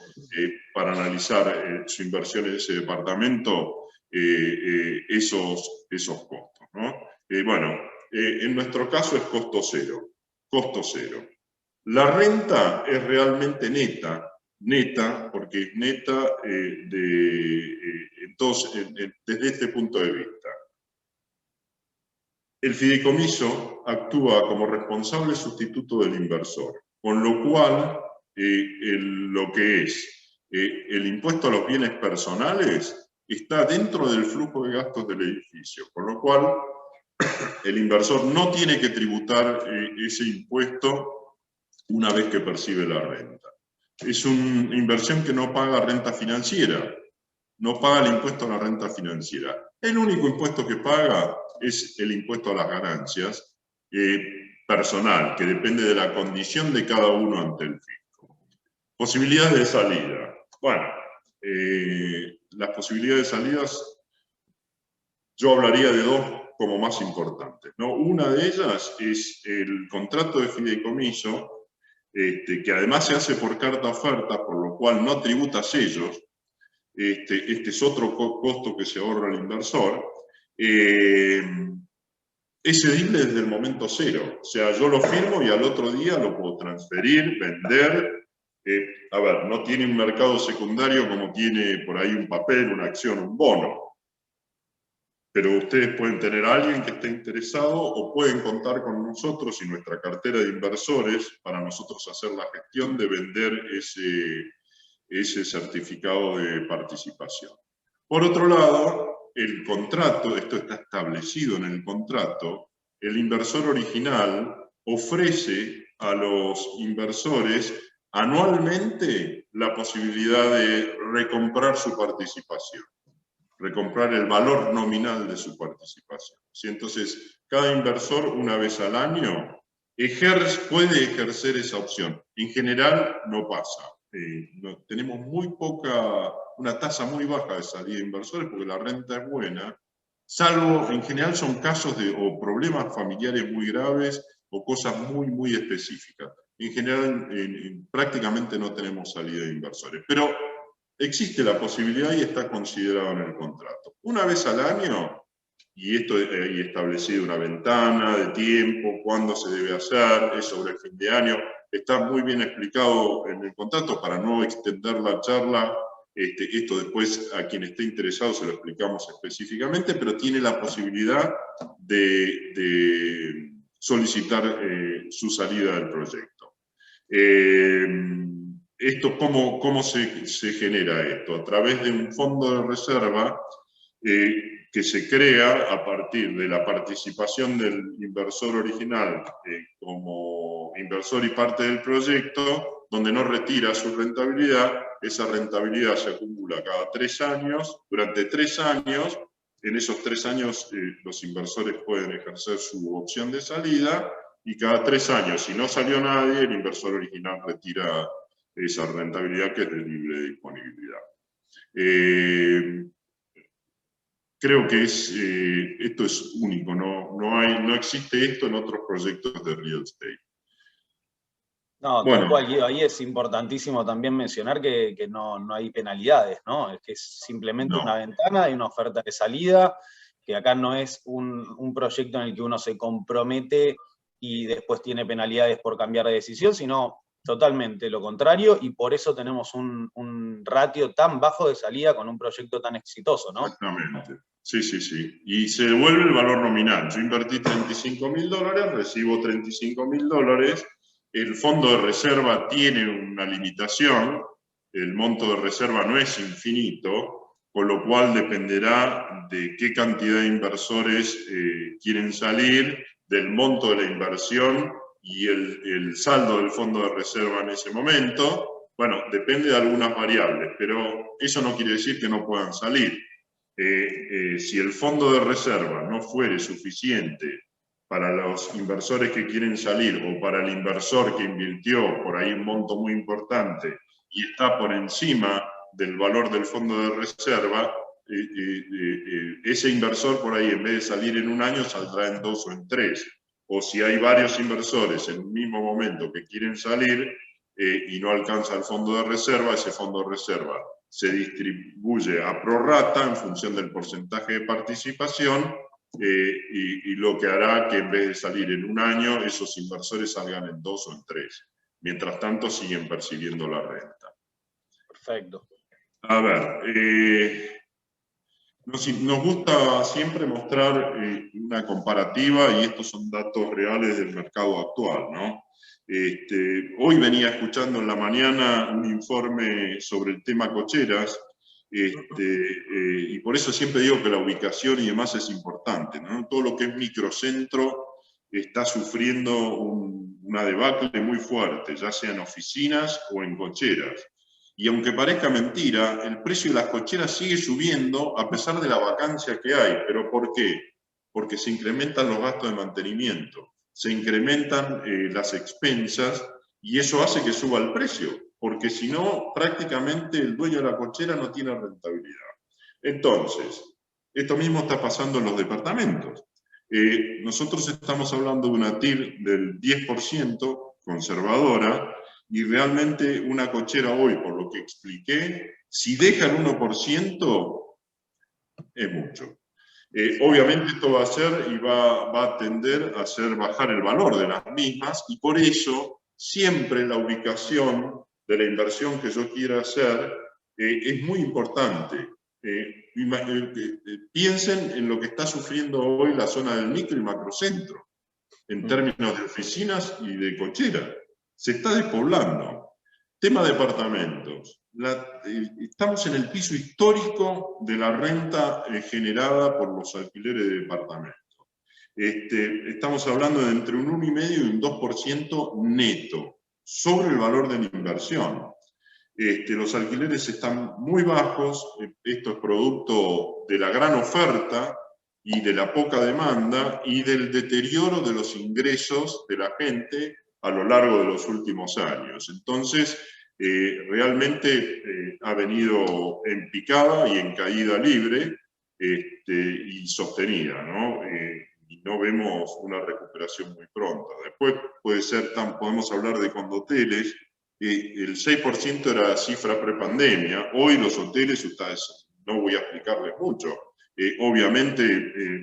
[SPEAKER 2] para analizar su inversión en ese departamento esos costos, ¿no? En nuestro caso es costo cero. Costo cero. La renta es realmente neta porque es neta desde este punto de vista. El fideicomiso actúa como responsable sustituto del inversor, con lo cual lo que es el impuesto a los bienes personales está dentro del flujo de gastos del edificio, con lo cual el inversor no tiene que tributar ese impuesto una vez que percibe la renta. Es una inversión que no paga renta financiera, no paga el impuesto a la renta financiera. El único impuesto que paga es el impuesto a las ganancias personal, que depende de la condición de cada uno ante el fisco. Posibilidades de salida. Bueno, las posibilidades de salidas, yo hablaría de dos como más importantes, ¿no? Una de ellas es el contrato de fideicomiso, que además se hace por carta oferta, por lo cual no tributa sellos. Este es otro costo que se ahorra el inversor. Es cedible desde el momento cero. O sea, yo lo firmo y al otro día lo puedo transferir, vender. A ver, no tiene un mercado secundario como tiene por ahí un papel, una acción, un bono. Pero ustedes pueden tener a alguien que esté interesado o pueden contar con nosotros y nuestra cartera de inversores para nosotros hacer la gestión de vender ese certificado de participación. Por otro lado, el contrato, esto está establecido en el contrato, el inversor original ofrece a los inversores anualmente la posibilidad de recomprar su participación, recomprar el valor nominal de su participación. ¿Sí? Entonces, cada inversor una vez al año puede ejercer esa opción. En general no pasa. Tenemos una tasa muy baja de salida de inversores porque la renta es buena, salvo, en general son casos o problemas familiares muy graves o cosas muy específicas. En general, prácticamente no tenemos salida de inversores, pero existe la posibilidad y está considerado en el contrato. Una vez al año, y esto hay establecido una ventana de tiempo, cuándo se debe hacer, es sobre el fin de año, está muy bien explicado en el contrato para no extender la charla. Esto después a quien esté interesado se lo explicamos específicamente, pero tiene la posibilidad de solicitar su salida del proyecto. ¿Cómo se genera esto? A través de un fondo de reserva que se crea a partir de la participación del inversor original como inversor y parte del proyecto, donde no retira su rentabilidad. Esa rentabilidad se acumula cada 3 años. Durante 3 años, en esos 3 años los inversores pueden ejercer su opción de salida, y cada 3 años, si no salió nadie, el inversor original retira esa rentabilidad que es de libre disponibilidad. Creo que esto es único, no existe esto en otros proyectos de real estate.
[SPEAKER 1] No, bueno, tal cual, Guido, ahí es importantísimo también mencionar que no hay penalidades, ¿no? Es que es simplemente una ventana y una oferta de salida, que acá no es un proyecto en el que uno se compromete y después tiene penalidades por cambiar de decisión, sino totalmente lo contrario, y por eso tenemos un ratio tan bajo de salida con un proyecto tan exitoso, ¿no?
[SPEAKER 2] Exactamente. Sí. Y se devuelve el valor nominal. Yo invertí $35.000, recibo $35.000. El fondo de reserva tiene una limitación. El monto de reserva no es infinito, con lo cual dependerá de qué cantidad de inversores quieren salir, del monto de la inversión y el saldo del fondo de reserva en ese momento. Bueno, depende de algunas variables, pero eso no quiere decir que no puedan salir. Si el fondo de reserva no fuere suficiente para los inversores que quieren salir o para el inversor que invirtió por ahí un monto muy importante y está por encima del valor del fondo de reserva, ese inversor por ahí en vez de salir en un año saldrá en 2 o en 3. O si hay varios inversores en un mismo momento que quieren salir y no alcanza el fondo de reserva, ese fondo de reserva se distribuye a prorrata en función del porcentaje de participación y lo que hará que en vez de salir en un año, esos inversores salgan en 2 o en 3. Mientras tanto, siguen percibiendo la renta.
[SPEAKER 1] Perfecto.
[SPEAKER 2] A ver, nos gusta siempre mostrar una comparativa, y estos son datos reales del mercado actual, ¿no? Hoy venía escuchando en la mañana un informe sobre el tema cocheras, y por eso siempre digo que la ubicación y demás es importante, ¿no? Todo lo que es microcentro está sufriendo una debacle muy fuerte, ya sea en oficinas o en cocheras. Y aunque parezca mentira, el precio de las cocheras sigue subiendo a pesar de la vacancia que hay. ¿Pero por qué? Porque se incrementan los gastos de mantenimiento, se incrementan las expensas, y eso hace que suba el precio, porque si no, prácticamente el dueño de la cochera no tiene rentabilidad. Entonces, esto mismo está pasando en los departamentos. Nosotros estamos hablando de una TIR del 10% conservadora, y realmente una cochera hoy, por lo que expliqué, si deja el 1%, es mucho. Obviamente esto va a hacer y va a tender a hacer bajar el valor de las mismas, y por eso siempre la ubicación de la inversión que yo quiera hacer es muy importante. Piensen en lo que está sufriendo hoy la zona del micro y macrocentro, en términos de oficinas y de cochera. Se está despoblando. Tema departamentos. Estamos en el piso histórico de la renta generada por los alquileres de departamentos. Estamos hablando de entre un 1,5% y un 2% neto sobre el valor de la inversión. Los alquileres están muy bajos. Esto es producto de la gran oferta y de la poca demanda y del deterioro de los ingresos de la gente a lo largo de los últimos años. Entonces, realmente ha venido en picada y en caída libre y sostenida, ¿no? Y no vemos una recuperación muy pronta. Después podemos hablar de condoteles. El 6% era la cifra prepandemia. Hoy los hoteles, ustedes, no voy a explicarles mucho. Obviamente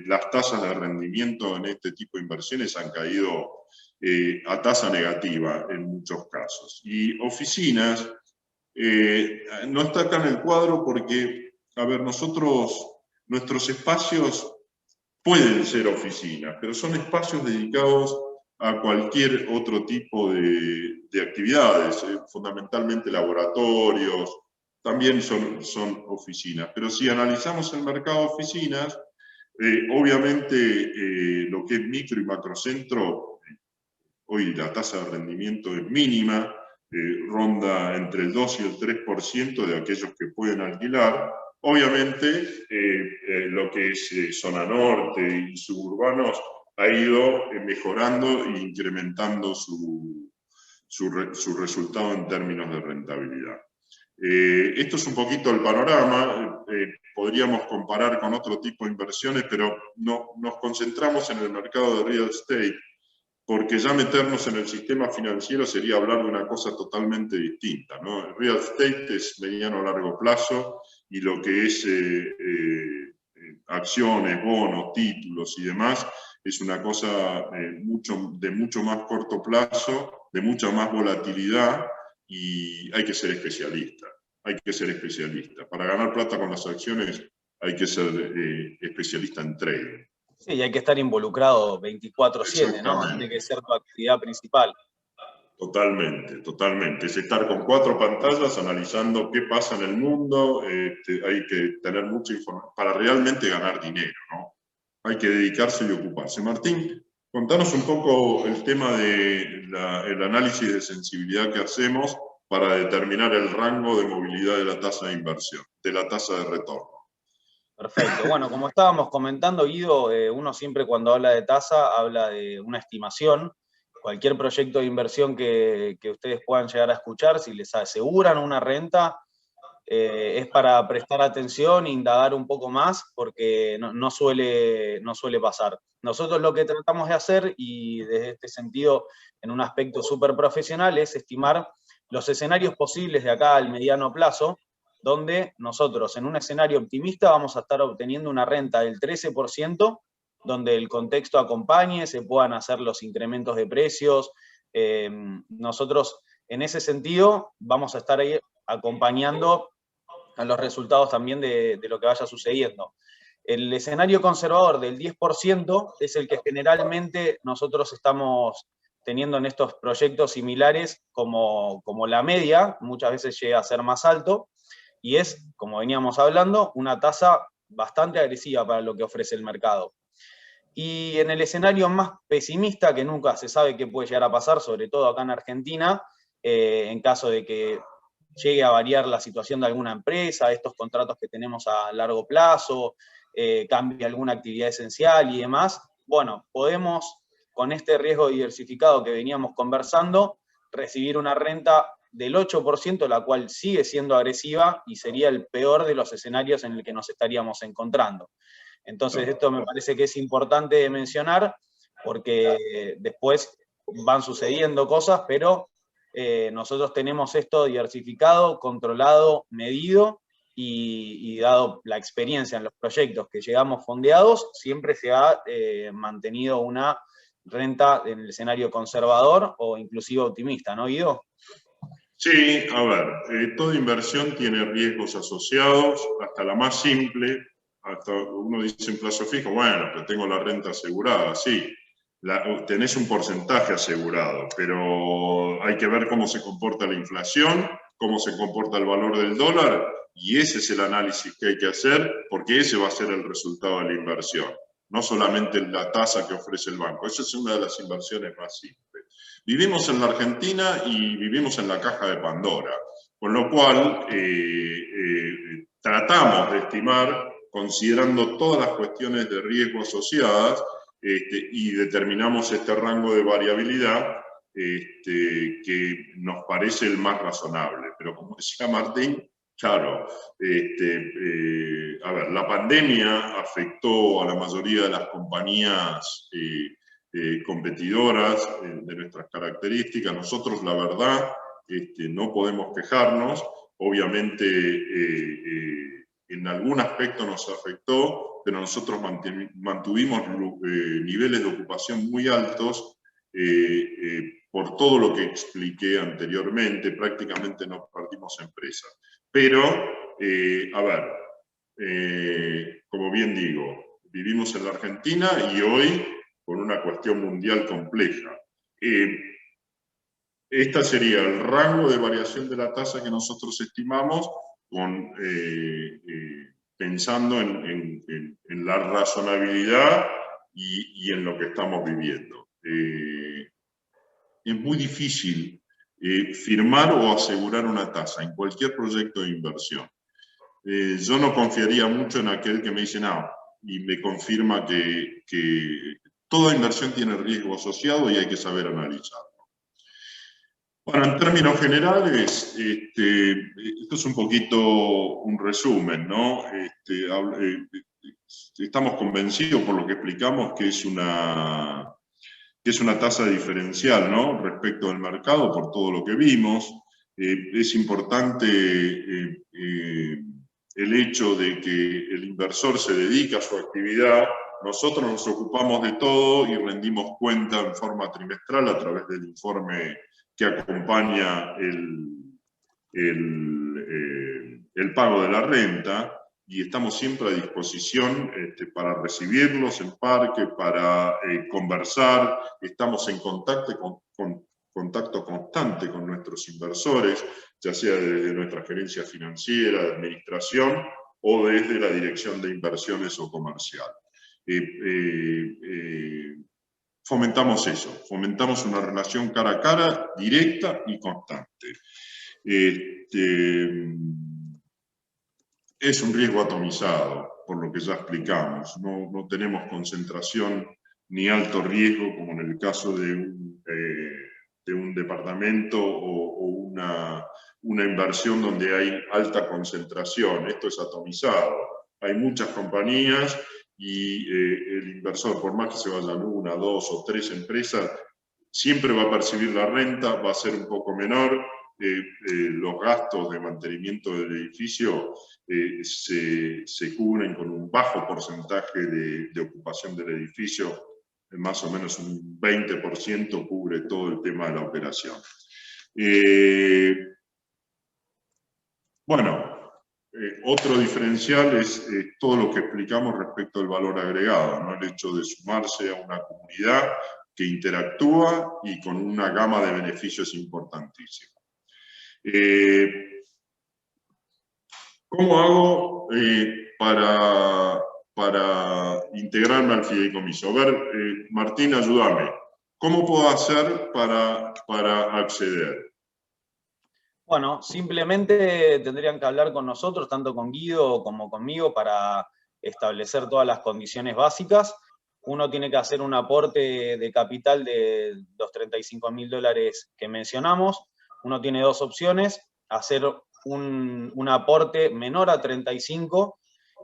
[SPEAKER 2] las tasas de rendimiento en este tipo de inversiones han caído a tasa negativa en muchos casos. Y oficinas, no está acá en el cuadro porque, a ver, nuestros espacios pueden ser oficinas, pero son espacios dedicados a cualquier otro tipo de actividades, fundamentalmente laboratorios, también son oficinas. Pero si analizamos el mercado de oficinas, obviamente lo que es micro y macrocentro, hoy la tasa de rendimiento es mínima, ronda entre el 2 y el 3% de aquellos que pueden alquilar. Obviamente lo que es zona norte y suburbanos ha ido mejorando e incrementando su resultado en términos de rentabilidad. Esto es un poquito el panorama. Podríamos comparar con otro tipo de inversiones, pero no, nos concentramos en el mercado de real estate, porque ya meternos en el sistema financiero sería hablar de una cosa totalmente distinta, ¿no? El real estate es mediano a largo plazo, y lo que es acciones, bonos, títulos y demás es una cosa de mucho más corto plazo, de mucha más volatilidad, y hay que ser especialista. Hay que ser especialista. Para ganar plata con las acciones hay que ser especialista en trading.
[SPEAKER 1] Sí, y hay que estar involucrado 24/7, ¿no? Tiene que ser tu actividad principal.
[SPEAKER 2] Totalmente, totalmente. Es estar con 4 pantallas analizando qué pasa en el mundo. Hay que tener mucha información para realmente ganar dinero, ¿no? Hay que dedicarse y ocuparse. Martín, contanos un poco el tema del análisis de sensibilidad que hacemos para determinar el rango de movilidad de la tasa de inversión, de la tasa de retorno.
[SPEAKER 1] Perfecto. Bueno, como estábamos comentando, Guido, uno siempre cuando habla de tasa habla de una estimación. Cualquier proyecto de inversión que ustedes puedan llegar a escuchar, si les aseguran una renta, es para prestar atención e indagar un poco más, porque no suele pasar. Nosotros lo que tratamos de hacer, y desde este sentido, en un aspecto súper profesional, es estimar los escenarios posibles de acá al mediano plazo, donde nosotros en un escenario optimista vamos a estar obteniendo una renta del 13% donde el contexto acompañe, se puedan hacer los incrementos de precios. Nosotros, en ese sentido, vamos a estar ahí acompañando a los resultados también de lo que vaya sucediendo. El escenario conservador del 10% es el que generalmente nosotros estamos teniendo en estos proyectos similares como la media, muchas veces llega a ser más alto, y es, como veníamos hablando, una tasa bastante agresiva para lo que ofrece el mercado. Y en el escenario más pesimista, que nunca se sabe qué puede llegar a pasar, sobre todo acá en Argentina, en caso de que llegue a variar la situación de alguna empresa, estos contratos que tenemos a largo plazo, cambie alguna actividad esencial y demás, bueno, podemos, con este riesgo diversificado que veníamos conversando, recibir una renta del 8%, la cual sigue siendo agresiva y sería el peor de los escenarios en el que nos estaríamos encontrando. Entonces, esto me parece que es importante mencionar, porque después van sucediendo cosas, pero nosotros tenemos esto diversificado, controlado, medido, y dado la experiencia en los proyectos que llegamos fondeados, siempre se ha mantenido una renta en el escenario conservador o inclusive optimista, ¿no, Guido?
[SPEAKER 2] Sí, a ver, toda inversión tiene riesgos asociados, hasta la más simple. Hasta uno dice en plazo fijo, bueno, pero tengo la renta asegurada, sí, tenés un porcentaje asegurado, pero hay que ver cómo se comporta la inflación, cómo se comporta el valor del dólar, y ese es el análisis que hay que hacer, porque ese va a ser el resultado de la inversión, no solamente la tasa que ofrece el banco. Esa es una de las inversiones más simples. Vivimos en la Argentina y vivimos en la caja de Pandora, con lo cual tratamos de estimar considerando todas las cuestiones de riesgo asociadas y determinamos este rango de variabilidad que nos parece el más razonable. Pero como decía Martín, claro, a ver, la pandemia afectó a la mayoría de las compañías competidoras de nuestras características. Nosotros, la verdad, no podemos quejarnos. Obviamente, en algún aspecto nos afectó, pero nosotros mantuvimos niveles de ocupación muy altos por todo lo que expliqué anteriormente. Prácticamente no perdimos empresas. Pero, a ver, como bien digo, vivimos en la Argentina y hoy con una cuestión mundial compleja. Este sería el rango de variación de la tasa que nosotros estimamos pensando en la razonabilidad y en lo que estamos viviendo. Es muy difícil firmar o asegurar una tasa en cualquier proyecto de inversión. Yo no confiaría mucho en aquel que me dice no, y me confirma que toda inversión tiene riesgo asociado y hay que saber analizarlo. Bueno, en términos generales, esto es un poquito un resumen, ¿no? Estamos convencidos por lo que explicamos que es una tasa diferencial, ¿no? Respecto al mercado por todo lo que vimos. Es importante el hecho de que el inversor se dedica a su actividad. Nosotros nos ocupamos de todo y rendimos cuenta en forma trimestral a través del informe que acompaña el pago de la renta, y estamos siempre a disposición para recibirlos en parque, para conversar. Estamos en contacto constante con nuestros inversores, ya sea desde nuestra gerencia financiera, de administración, o desde la dirección de inversiones o comercial. Fomentamos eso, fomentamos una relación cara a cara, directa y constante. Es un riesgo atomizado, por lo que ya explicamos. No tenemos concentración ni alto riesgo, como en el caso de un departamento o una inversión donde hay alta concentración. Esto es atomizado. Hay muchas compañías y el inversor, por más que se vayan 1, 2 o 3 empresas, siempre va a percibir la renta, va a ser un poco menor, los gastos de mantenimiento del edificio se cubren con un bajo porcentaje de ocupación del edificio, más o menos un 20% cubre todo el tema de la operación. Otro diferencial es todo lo que explicamos respecto al valor agregado, ¿no? El hecho de sumarse a una comunidad que interactúa y con una gama de beneficios importantísimos. ¿Cómo hago para integrarme al fideicomiso? A ver, Martín, ayúdame. ¿Cómo puedo hacer para acceder?
[SPEAKER 1] Bueno, simplemente tendrían que hablar con nosotros, tanto con Guido como conmigo, para establecer todas las condiciones básicas. Uno tiene que hacer un aporte de capital de los $35.000 que mencionamos. Uno tiene dos opciones: hacer un aporte menor a 35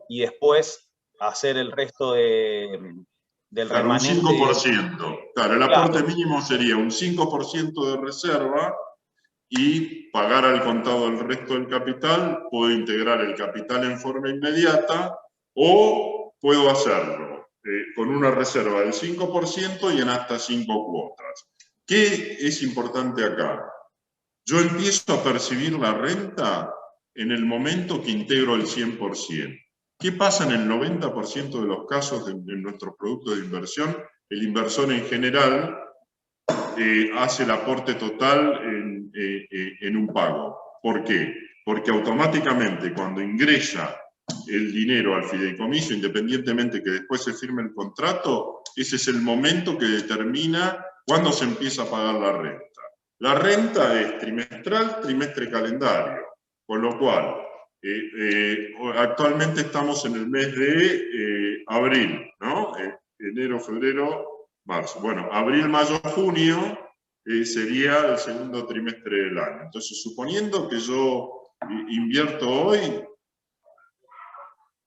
[SPEAKER 1] y después hacer el resto del remanente.
[SPEAKER 2] Un 5%. Claro, el aporte mínimo sería un 5% de reserva y pagar al contado el resto del capital. Puedo integrar el capital en forma inmediata o puedo hacerlo con una reserva del 5% y en hasta 5 cuotas. ¿Qué es importante acá? Yo empiezo a percibir la renta en el momento que integro el 100%. ¿Qué pasa en el 90% de los casos de nuestros productos de inversión? El inversor en general hace el aporte total en un pago. ¿Por qué? Porque automáticamente cuando ingresa el dinero al fideicomiso, independientemente que después se firme el contrato, ese es el momento que determina cuándo se empieza a pagar la renta. La renta es trimestral, trimestre calendario, con lo cual actualmente estamos en el mes de abril, ¿no? Enero, febrero, marzo. Bueno, abril, mayo, junio sería el segundo trimestre del año. Entonces, suponiendo que yo invierto hoy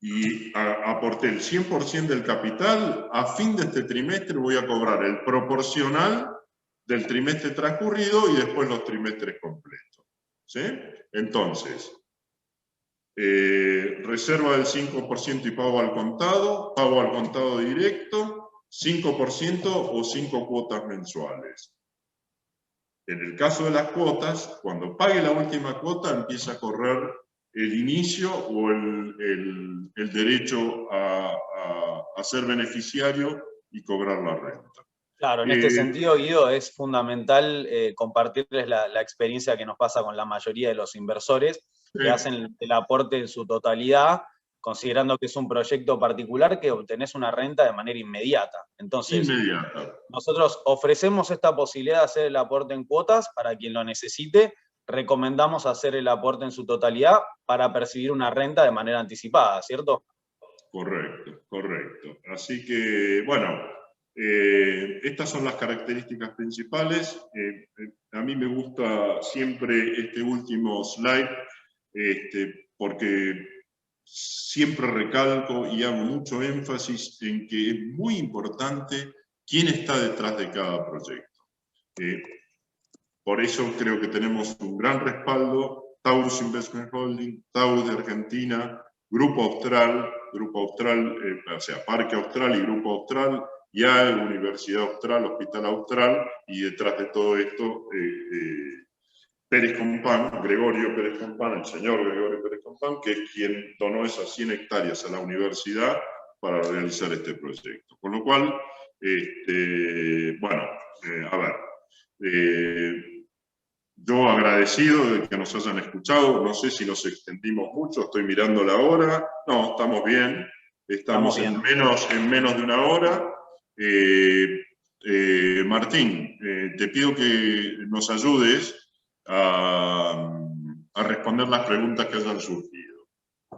[SPEAKER 2] y aporté el 100% del capital, a fin de este trimestre voy a cobrar el proporcional del trimestre transcurrido y después los trimestres completos. ¿Sí? Entonces, reserva del 5% y pago al contado directo, 5% o 5 cuotas mensuales. En el caso de las cuotas, cuando pague la última cuota, empieza a correr el inicio o el derecho a ser beneficiario y cobrar la renta.
[SPEAKER 1] Claro, en este sentido, Guido, es fundamental compartirles la experiencia que nos pasa con la mayoría de los inversores que hacen el aporte en su totalidad, considerando que es un proyecto particular que obtenés una renta de manera inmediata. Entonces, nosotros ofrecemos esta posibilidad de hacer el aporte en cuotas para quien lo necesite. Recomendamos hacer el aporte en su totalidad para percibir una renta de manera anticipada, ¿cierto?
[SPEAKER 2] Correcto, correcto. Así que, bueno, estas son las características principales. A mí me gusta siempre este último slide, porque siempre recalco y hago mucho énfasis en que es muy importante quién está detrás de cada proyecto. Por eso creo que tenemos un gran respaldo: Taurus Investment Holding, Taurus de Argentina, Grupo Austral, o sea, Parque Austral y Grupo Austral, IAE, Universidad Austral, Hospital Austral, y detrás de todo esto, Pérez Compán, Gregorio Pérez Compán, el señor Gregorio Pérez Compán, que es quien donó esas 100 hectáreas a la universidad para realizar este proyecto. Con lo cual, bueno, a ver, yo agradecido de que nos hayan escuchado. No sé si nos extendimos mucho, estoy mirando la hora. No, estamos bien. Estamos bien. En menos de una hora. Martín, te pido que nos ayudes a responder las preguntas que hayan surgido.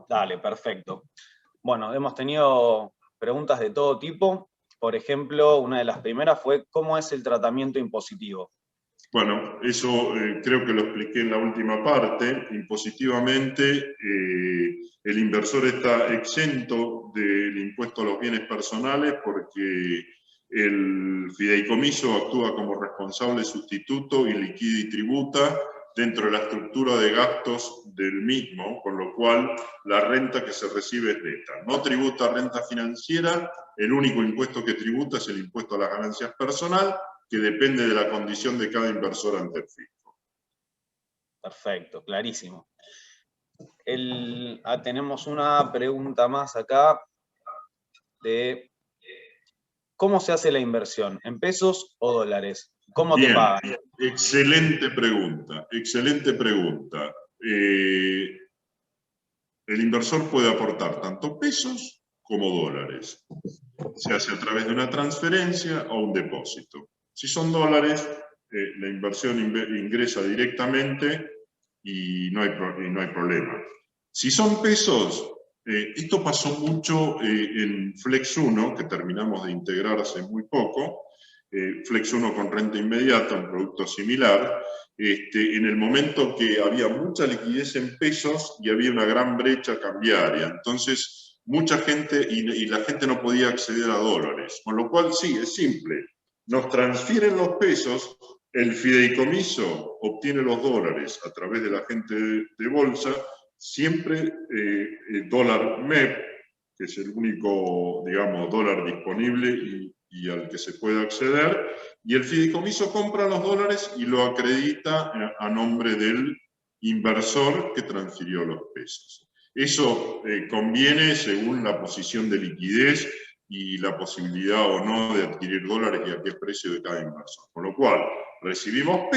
[SPEAKER 1] Dale, perfecto. Bueno, hemos tenido preguntas de todo tipo. Por ejemplo, una de las primeras fue: ¿cómo es el tratamiento impositivo?
[SPEAKER 2] Bueno, eso creo que lo expliqué en la última parte. Impositivamente, el inversor está exento del impuesto a los bienes personales porque el fideicomiso actúa como responsable sustituto y liquida y tributa dentro de la estructura de gastos del mismo, con lo cual la renta que se recibe es neta. No tributa renta financiera, el único impuesto que tributa es el impuesto a las ganancias personal, que depende de la condición de cada inversor ante el fisco.
[SPEAKER 1] Perfecto, clarísimo. Tenemos una pregunta más acá de ¿cómo se hace la inversión? ¿En pesos o dólares? ¿Cómo te pagan?
[SPEAKER 2] Excelente pregunta, excelente pregunta. El inversor puede aportar tanto pesos como dólares. Se hace a través de una transferencia o un depósito. Si son dólares, la inversión ingresa directamente y no hay problema. Si son pesos, esto pasó mucho en Flex 1, que terminamos de integrar hace muy poco, Flex 1 con renta inmediata, un producto similar, en el momento que había mucha liquidez en pesos y había una gran brecha cambiaria. Entonces, mucha gente, y la gente no podía acceder a dólares. Con lo cual, sí, es simple. Nos transfieren los pesos, el fideicomiso obtiene los dólares a través de la gente de bolsa, siempre dólar MEP, que es el único, digamos, dólar disponible y al que se puede acceder, y el fideicomiso compra los dólares y lo acredita a nombre del inversor que transfirió los pesos. Eso conviene según la posición de liquidez y la posibilidad o no de adquirir dólares y a qué precio de cada inversor. Con lo cual, recibimos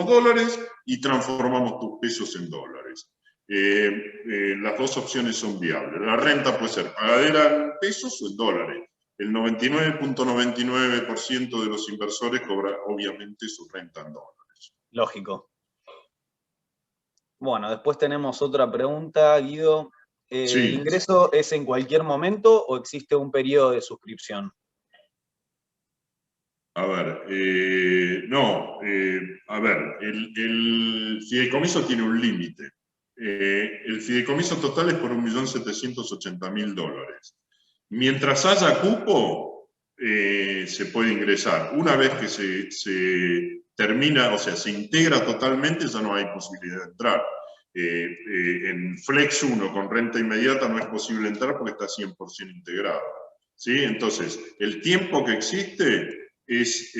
[SPEAKER 2] dólares y transformamos tus pesos en dólares. Las dos opciones son viables. La renta puede ser pagadera en pesos o en dólares. El 99.99% de los inversores cobra obviamente su renta en dólares.
[SPEAKER 1] Lógico. Bueno, después tenemos otra pregunta, Guido.
[SPEAKER 2] Sí.
[SPEAKER 1] ¿El ingreso es en cualquier momento o existe un periodo de suscripción?
[SPEAKER 2] A ver, el fideicomiso tiene un límite. El fideicomiso total es por $1.780.000. Mientras haya cupo, se puede ingresar. Una vez que se termina, o sea, se integra totalmente, ya no hay posibilidad de entrar. En Flex 1 con renta inmediata no es posible entrar porque está 100% integrado. ¿Sí? Entonces, el tiempo que existe es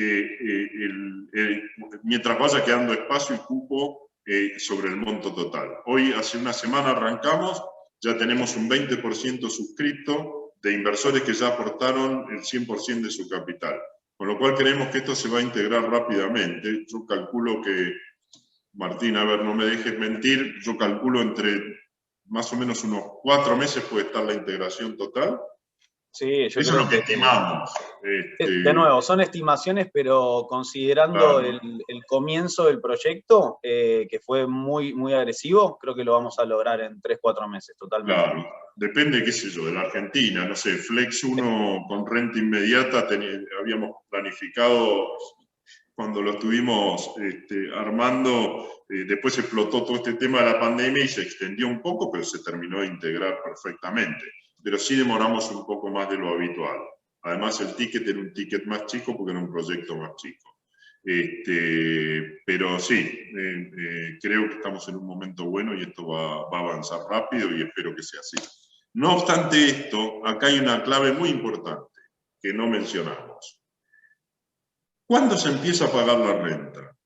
[SPEAKER 2] mientras vaya quedando espacio y cupo sobre el monto total. Hoy, hace una semana arrancamos, ya tenemos un 20% suscrito de inversores que ya aportaron el 100% de su capital. Con lo cual creemos que esto se va a integrar rápidamente. Yo calculo que, Martín, a ver, no me dejes mentir, yo calculo entre más o menos unos 4 meses puede estar la integración total.
[SPEAKER 1] Sí, yo
[SPEAKER 2] eso
[SPEAKER 1] creo
[SPEAKER 2] es lo que estimamos.
[SPEAKER 1] De nuevo, son estimaciones, pero considerando
[SPEAKER 2] Claro.
[SPEAKER 1] el comienzo del proyecto, que fue muy, muy agresivo, creo que lo vamos a lograr en 3-4 meses, totalmente.
[SPEAKER 2] Claro, depende, qué sé yo, de la Argentina, no sé, Flex 1 con renta inmediata habíamos planificado cuando lo estuvimos armando, después explotó todo este tema de la pandemia y se extendió un poco, pero se terminó de integrar perfectamente. Pero sí demoramos un poco más de lo habitual. Además, el ticket era un ticket más chico porque era un proyecto más chico. Pero sí, creo que estamos en un momento bueno y esto va a avanzar rápido y espero que sea así. No obstante esto, acá hay una clave muy importante que no mencionamos. ¿Cuándo se empieza a pagar la renta?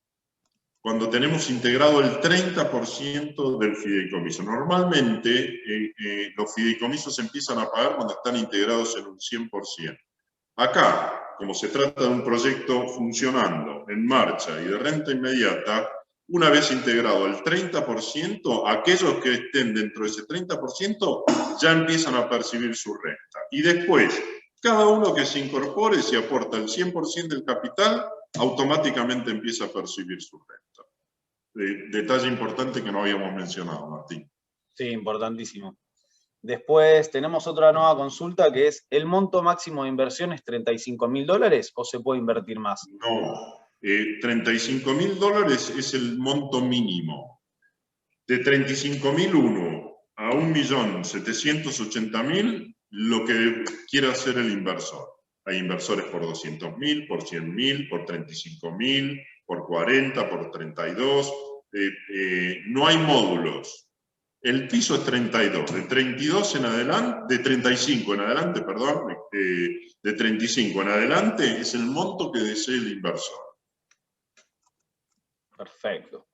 [SPEAKER 2] Cuando tenemos integrado el 30% del fideicomiso. Normalmente los fideicomisos empiezan a pagar cuando están integrados en un 100%. Acá, como se trata de un proyecto funcionando, en marcha y de renta inmediata, una vez integrado el 30%, aquellos que estén dentro de ese 30% ya empiezan a percibir su renta. Y después, cada uno que se incorpore, si aporta el 100% del capital, automáticamente empieza a percibir su renta. Detalle importante que no habíamos mencionado, Martín.
[SPEAKER 1] Sí, importantísimo. Después tenemos otra nueva consulta que es, ¿el monto máximo de inversión es $35.000 o se puede invertir más?
[SPEAKER 2] No, $35.000 es el monto mínimo. De 35.001 a 1.780.000, lo que quiera hacer el inversor. Hay inversores por 200.000, por 100.000, por 35.000, por 40, por 32. no hay módulos. El piso es 32, de 32 en adelante, de 35 en adelante, perdón, de 35 en adelante es el monto que desee el inversor.
[SPEAKER 1] Perfecto.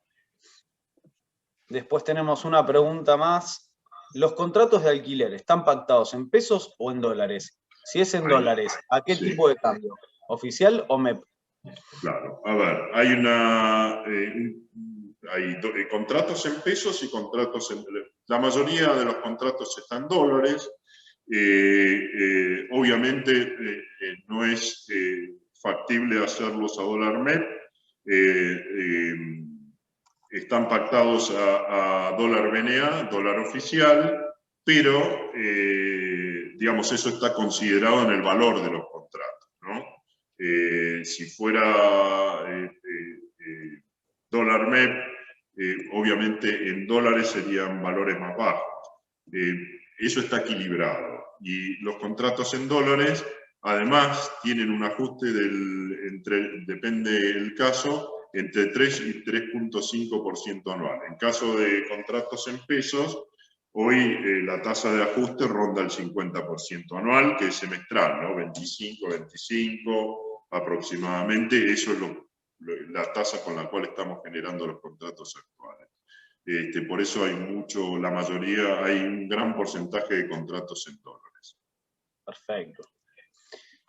[SPEAKER 1] Después tenemos una pregunta más. ¿Los contratos de alquiler están pactados en pesos o en dólares? Si es en dólares, ¿a qué tipo de cambio? ¿Oficial o MEP?
[SPEAKER 2] Claro, a ver, hay contratos en pesos y contratos en... La mayoría de los contratos están en dólares. Obviamente no es factible hacerlos a dólar MEP. Están pactados a dólar BNA, dólar oficial, pero digamos, eso está considerado en el valor de los contratos, ¿no? Si fuera dólar MEP, obviamente en dólares serían valores más bajos. Eso está equilibrado. Y los contratos en dólares, además, tienen un ajuste depende del caso, entre 3 y 3,5% anual. En caso de contratos en pesos, hoy la tasa de ajuste ronda el 50% anual, que es semestral, ¿no? 25 aproximadamente. Eso es la tasa con la cual estamos generando los contratos actuales. Por eso hay hay un gran porcentaje de contratos en dólares.
[SPEAKER 1] Perfecto.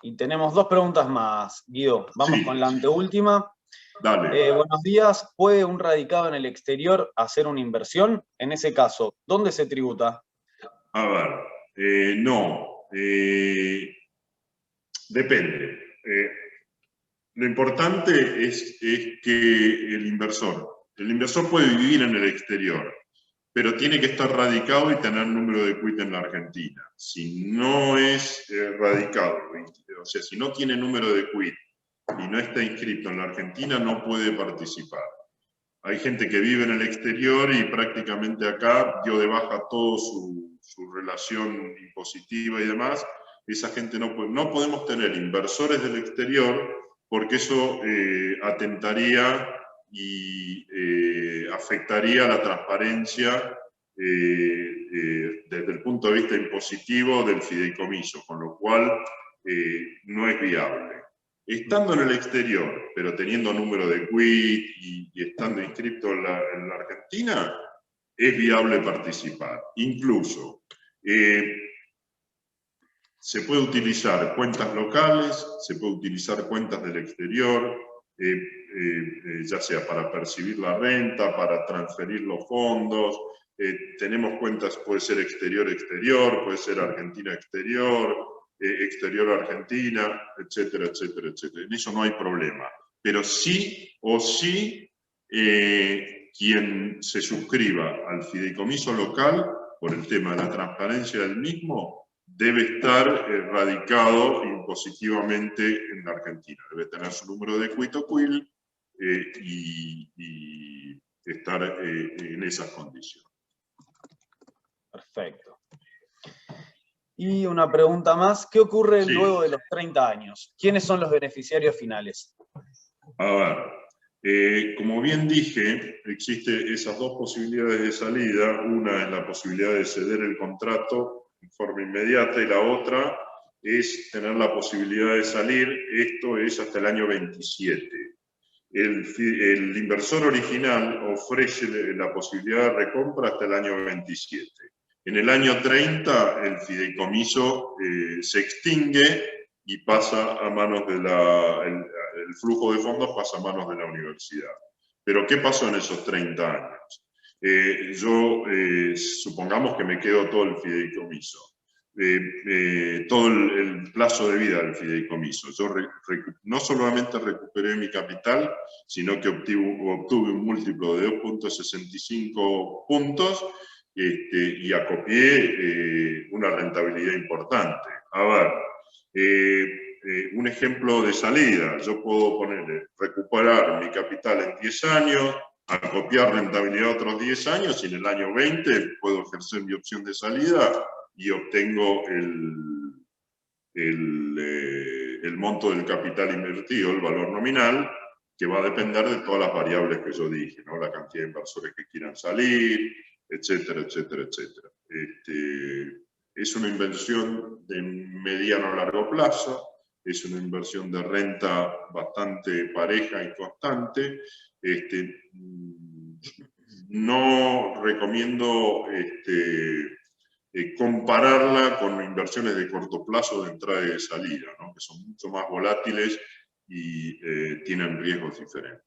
[SPEAKER 1] Y tenemos dos preguntas más, Guido. Vamos con la anteúltima.
[SPEAKER 2] Dale.
[SPEAKER 1] Buenos días. ¿Puede un radicado en el exterior hacer una inversión? En ese caso, ¿dónde se tributa?
[SPEAKER 2] A ver, no. Depende. Lo importante es que el inversor puede vivir en el exterior, pero tiene que estar radicado y tener número de quit en la Argentina. Si no es radicado, o sea, si no tiene número de quit y no está inscrito en la Argentina, no puede participar. Hay gente que vive en el exterior y prácticamente acá dio de baja toda su relación impositiva y demás. Esa gente no podemos tener inversores del exterior porque eso atentaría y afectaría la transparencia desde el punto de vista impositivo del fideicomiso, con lo cual no es viable. Estando en el exterior, pero teniendo número de quit y estando inscrito en la Argentina, es viable participar. Incluso se puede utilizar cuentas locales, se puede utilizar cuentas del exterior, ya sea para percibir la renta, para transferir los fondos. Tenemos cuentas, puede ser exterior-exterior, puede ser Argentina-exterior, exterior-Argentina, etcétera, etcétera, etcétera. En eso no hay problema. Pero sí o sí, quien se suscriba al fideicomiso local, por el tema de la transparencia del mismo, debe estar radicado impositivamente en la Argentina. Debe tener su número de quit o quil y estar en esas condiciones.
[SPEAKER 1] Perfecto. Y una pregunta más. ¿Qué ocurre luego de los 30 años? ¿Quiénes son los beneficiarios finales?
[SPEAKER 2] A ver, como bien dije, existen esas dos posibilidades de salida. Una es la posibilidad de ceder el contrato en forma inmediata y la otra es tener la posibilidad de salir. Esto es hasta el año 27. El inversor original ofrece la posibilidad de recompra hasta el año 27. En el año 30 el fideicomiso se extingue y pasa a manos de el flujo de fondos pasa a manos de la universidad. Pero ¿qué pasó en esos 30 años? Supongamos que me quedo todo el fideicomiso. Todo el plazo de vida del fideicomiso. Yo no solamente recuperé mi capital, sino que obtuve un múltiplo de 2,65 puntos y acopié una rentabilidad importante. A ver, un ejemplo de salida. Yo puedo recuperar mi capital en 10 años, acopiar rentabilidad otros 10 años y en el año 20 puedo ejercer mi opción de salida y obtengo el monto del capital invertido, el valor nominal, que va a depender de todas las variables que yo dije, ¿no? La cantidad de inversores que quieran salir, etcétera, etcétera, etcétera. Es una inversión de mediano a largo plazo, es una inversión de renta bastante pareja y constante. No recomiendo compararla con inversiones de corto plazo de entrada y de salida, ¿no? Que son mucho más volátiles y tienen riesgos diferentes.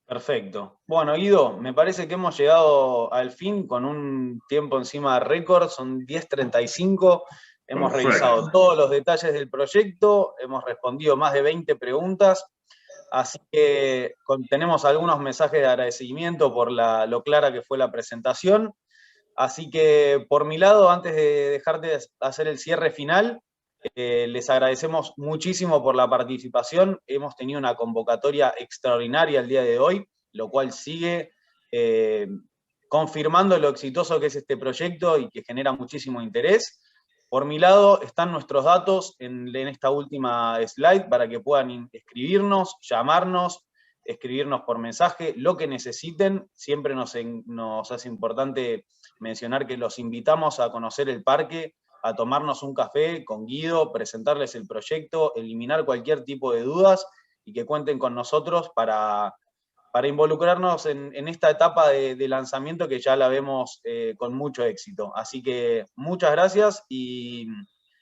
[SPEAKER 1] Perfecto. Bueno, Guido, me parece que hemos llegado al fin con un tiempo encima de récord, son 10:35. Hemos revisado todos los detalles del proyecto, hemos respondido más de 20 preguntas, así que tenemos algunos mensajes de agradecimiento por lo clara que fue la presentación. Así que por mi lado, antes de dejar de hacer el cierre final, les agradecemos muchísimo por la participación. Hemos tenido una convocatoria extraordinaria el día de hoy, lo cual sigue confirmando lo exitoso que es este proyecto y que genera muchísimo interés. Por mi lado están nuestros datos en esta última slide para que puedan escribirnos, llamarnos, escribirnos por mensaje, lo que necesiten. Siempre nos hace importante mencionar que los invitamos a conocer el parque, a tomarnos un café con Guido, presentarles el proyecto, eliminar cualquier tipo de dudas y que cuenten con nosotros para involucrarnos en esta etapa de lanzamiento que ya la vemos con mucho éxito. Así que muchas gracias y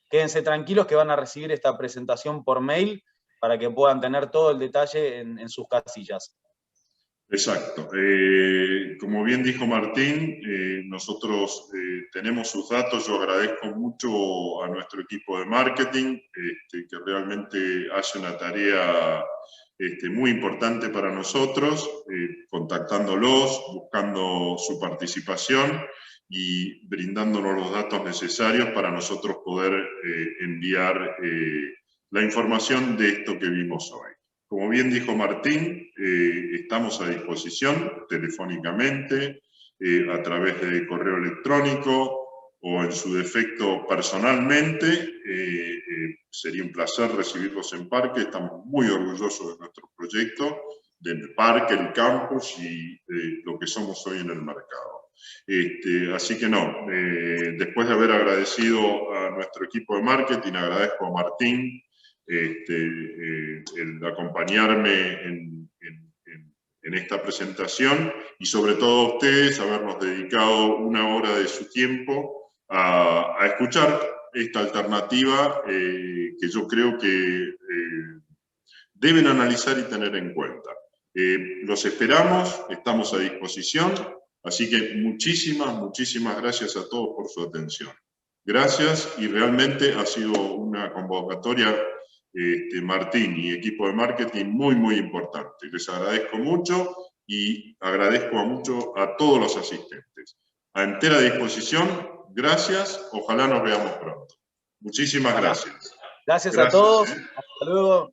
[SPEAKER 1] quédense tranquilos que van a recibir esta presentación por mail para que puedan tener todo el detalle en sus casillas.
[SPEAKER 2] Exacto. Como bien dijo Martín, nosotros tenemos sus datos. Yo agradezco mucho a nuestro equipo de marketing, que realmente hace una tarea muy importante para nosotros, contactándolos, buscando su participación y brindándonos los datos necesarios para nosotros poder enviar la información de esto que vimos hoy. Como bien dijo Martín, estamos a disposición telefónicamente, a través de correo electrónico o en su defecto personalmente. Sería un placer recibirlos en Parque. Estamos muy orgullosos de nuestro proyecto, del parque, el campus y lo que somos hoy en el mercado. Así que después de haber agradecido a nuestro equipo de marketing, agradezco a Martín el acompañarme en esta presentación y sobre todo a ustedes habernos dedicado una hora de su tiempo a escuchar esta alternativa que yo creo que deben analizar y tener en cuenta. Los esperamos, estamos a disposición, así que muchísimas gracias a todos por su atención. Gracias y realmente ha sido una convocatoria Martín y equipo de marketing muy importante. Les agradezco mucho y agradezco mucho a todos los asistentes. A entera disposición, gracias, ojalá nos veamos pronto. Muchísimas gracias.
[SPEAKER 1] Gracias a todos, hasta luego.